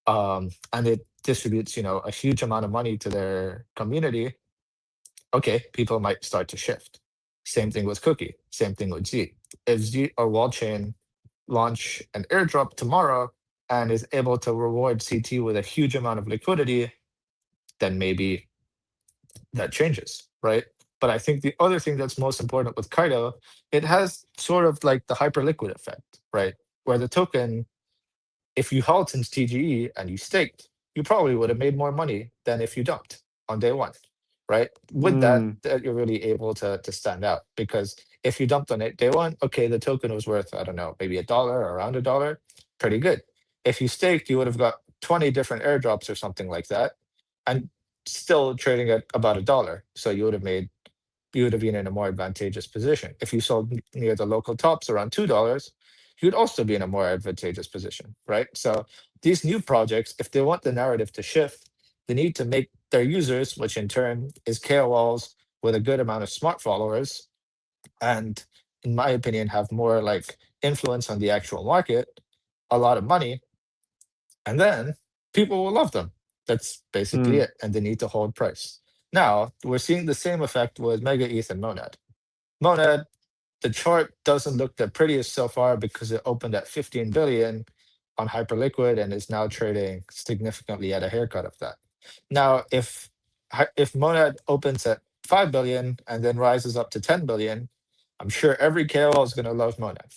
and it distributes, a huge amount of money to their community, okay, people might start to shift. Same thing with Cookie. Same thing with Z. If Z or Wallchain launch an airdrop tomorrow and is able to reward CT with a huge amount of liquidity, then maybe that changes, right? But I think the other thing that's most important with Kaito, it has sort of like the hyperliquid effect, right? Where the token, if you held since TGE and you staked, you probably would have made more money than if you dumped on day one, right? With that, mm, you're really able to stand out because if you dumped on it day one, okay, the token was worth, I don't know, maybe $1 or around $1, pretty good. If you staked, you would have got 20 different airdrops or something like that and still trading at about $1. So you would have been in a more advantageous position. If you sold near the local tops around $2, you'd also be in a more advantageous position, right? So these new projects, if they want the narrative to shift, they need to make their users, which in turn is KOLs with a good amount of smart followers, and in my opinion, have more like influence on the actual market, a lot of money, and then people will love them. That's basically mm, it. And they need to hold price. Now, we're seeing the same effect with Mega ETH and Monad. Monad, the chart doesn't look the prettiest so far because it opened at 15 billion on Hyperliquid and is now trading significantly at a haircut of that. Now, if Monad opens at 5 billion and then rises up to 10 billion, I'm sure every KOL is going to love Monad.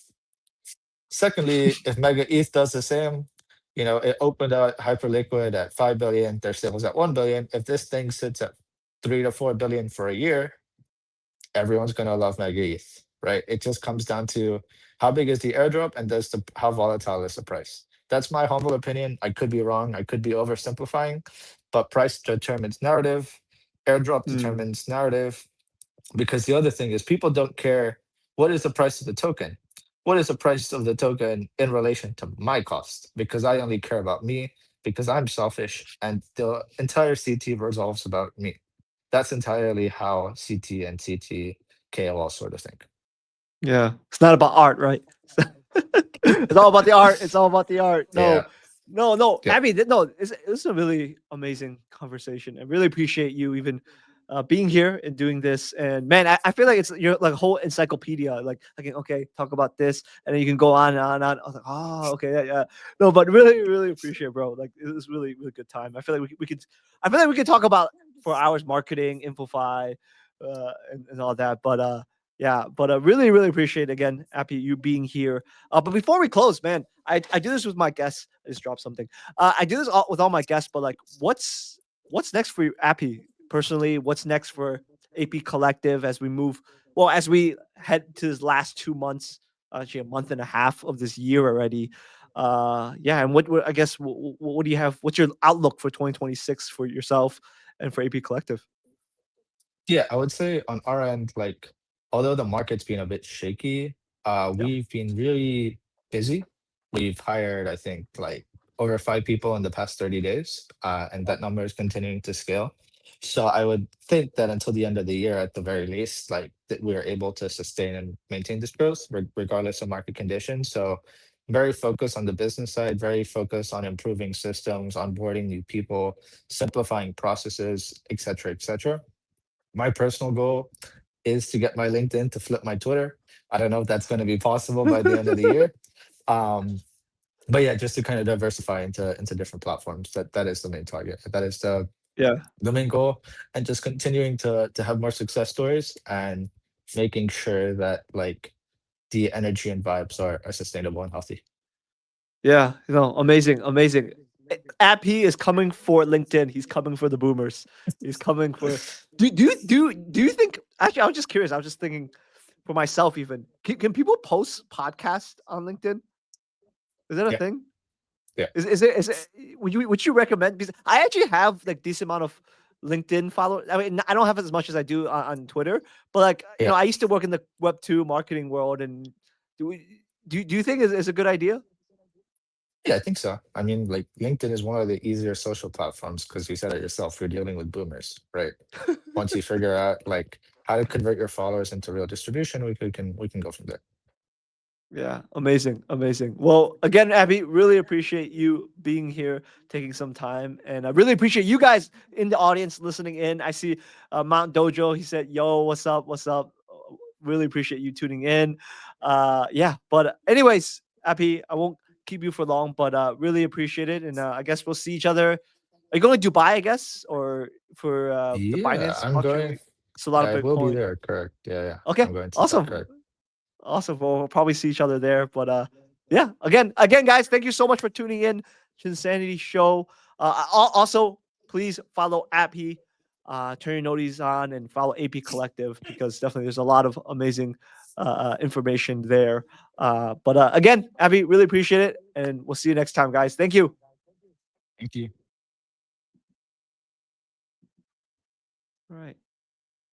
Secondly, if Mega ETH does the same, it opened out Hyperliquid at 5 billion, their sales at 1 billion. If this thing sits at 3 to 4 billion for a year, everyone's gonna love Mega ETH, right? It just comes down to how big is the airdrop and how volatile is the price. That's my humble opinion. I could be wrong. I could be oversimplifying, but price determines narrative. Airdrop Mm, determines narrative. Because the other thing is, people don't care what is the price of the token. What is the price of the token in relation to my cost? Because I only care about me, because I'm selfish, and the entire CT resolves about me. That's entirely how CT and CT KOL sort of think. yeah, it's not about art, right? It's all about the art. It's all about the art. Yeah. No, no, no. Yeah. Abby, no, it's a really amazing conversation. I really appreciate you even being here and doing this. And man, I feel like it's you're like a whole encyclopedia. Like okay, talk about this, and then you can go on and on and on. I was like, oh, okay, yeah, yeah. No, but really, really appreciate it, bro. Like it was really, really good time. I feel like we could, I feel like we could talk about for hours marketing, InfoFi, and all that. But yeah, but really, really appreciate again, Appy, you being here. But before we close, man, I do this with my guests. I just dropped something. I do this with all my guests, but like, what's next for you, Appy, personally? What's next for AP Collective as we move? Well, as we head to this last 2 months, actually a month and a half of this year already. Yeah, and what I guess what do you have? What's your outlook for 2026 for yourself and for AP Collective? Yeah, I would say on our end, like, although the market's been a bit shaky, Yeah. we've been really busy. We've hired, I think, like over 5 people in the past 30 days, and that number is continuing to scale. So I would think that until the end of the year, at the very least, like that we are able to sustain and maintain this growth regardless of market conditions. So very focused on the business side, very focused on improving systems, onboarding new people, simplifying processes, et cetera, et cetera. My personal goal is to get my LinkedIn to flip my Twitter. I don't know if that's going to be possible by the end of the year. Um, but yeah, just to kind of diversify into different platforms. That is the main target. That is Yeah. the main goal, and just continuing to have more success stories and making sure that like the energy and vibes are sustainable and healthy. Yeah, amazing, amazing. App he is coming for LinkedIn. He's coming for the boomers. He's coming for. Do you think? Actually, I was just curious. I was just thinking for myself. Even can people post podcast on LinkedIn? Is that a Yeah, thing? yeah, Is it? Would you recommend? Because I actually have like decent amount of LinkedIn followers. I mean, I don't have as much as I do on Twitter, but like yeah. I used to work in the Web 2 marketing world, and do you think is a good idea? Yeah, I think so. I mean, like LinkedIn is one of the easier social platforms because you said it yourself, you're dealing with boomers, right? Once you figure out like how to convert your followers into real distribution, we can go from there. Yeah, amazing, amazing. Well, again, Abby, really appreciate you being here, taking some time, and I really appreciate you guys in the audience listening in. I see Mount Dojo. He said, "Yo, what's up? What's up?" Really appreciate you tuning in. Yeah, but anyways, Abby, I won't keep you for long, but really appreciate it, and I guess we'll see each other. Are you going to Dubai? I guess, or for the Yeah, Binance I'm Blockchain going. Week, Solana I will be Bitcoin. there. Correct. Yeah, yeah. Okay, I'm going to that. awesome. Correct. Awesome. Well, we'll probably see each other there. But yeah. Again, guys, thank you so much for tuning in. Chinsanity Show. Also, please follow Appy. Turn your notices on and follow AP Collective because definitely there's a lot of amazing information there. But again, Abby, really appreciate it, and we'll see you next time, guys. Thank you. Thank you. All right.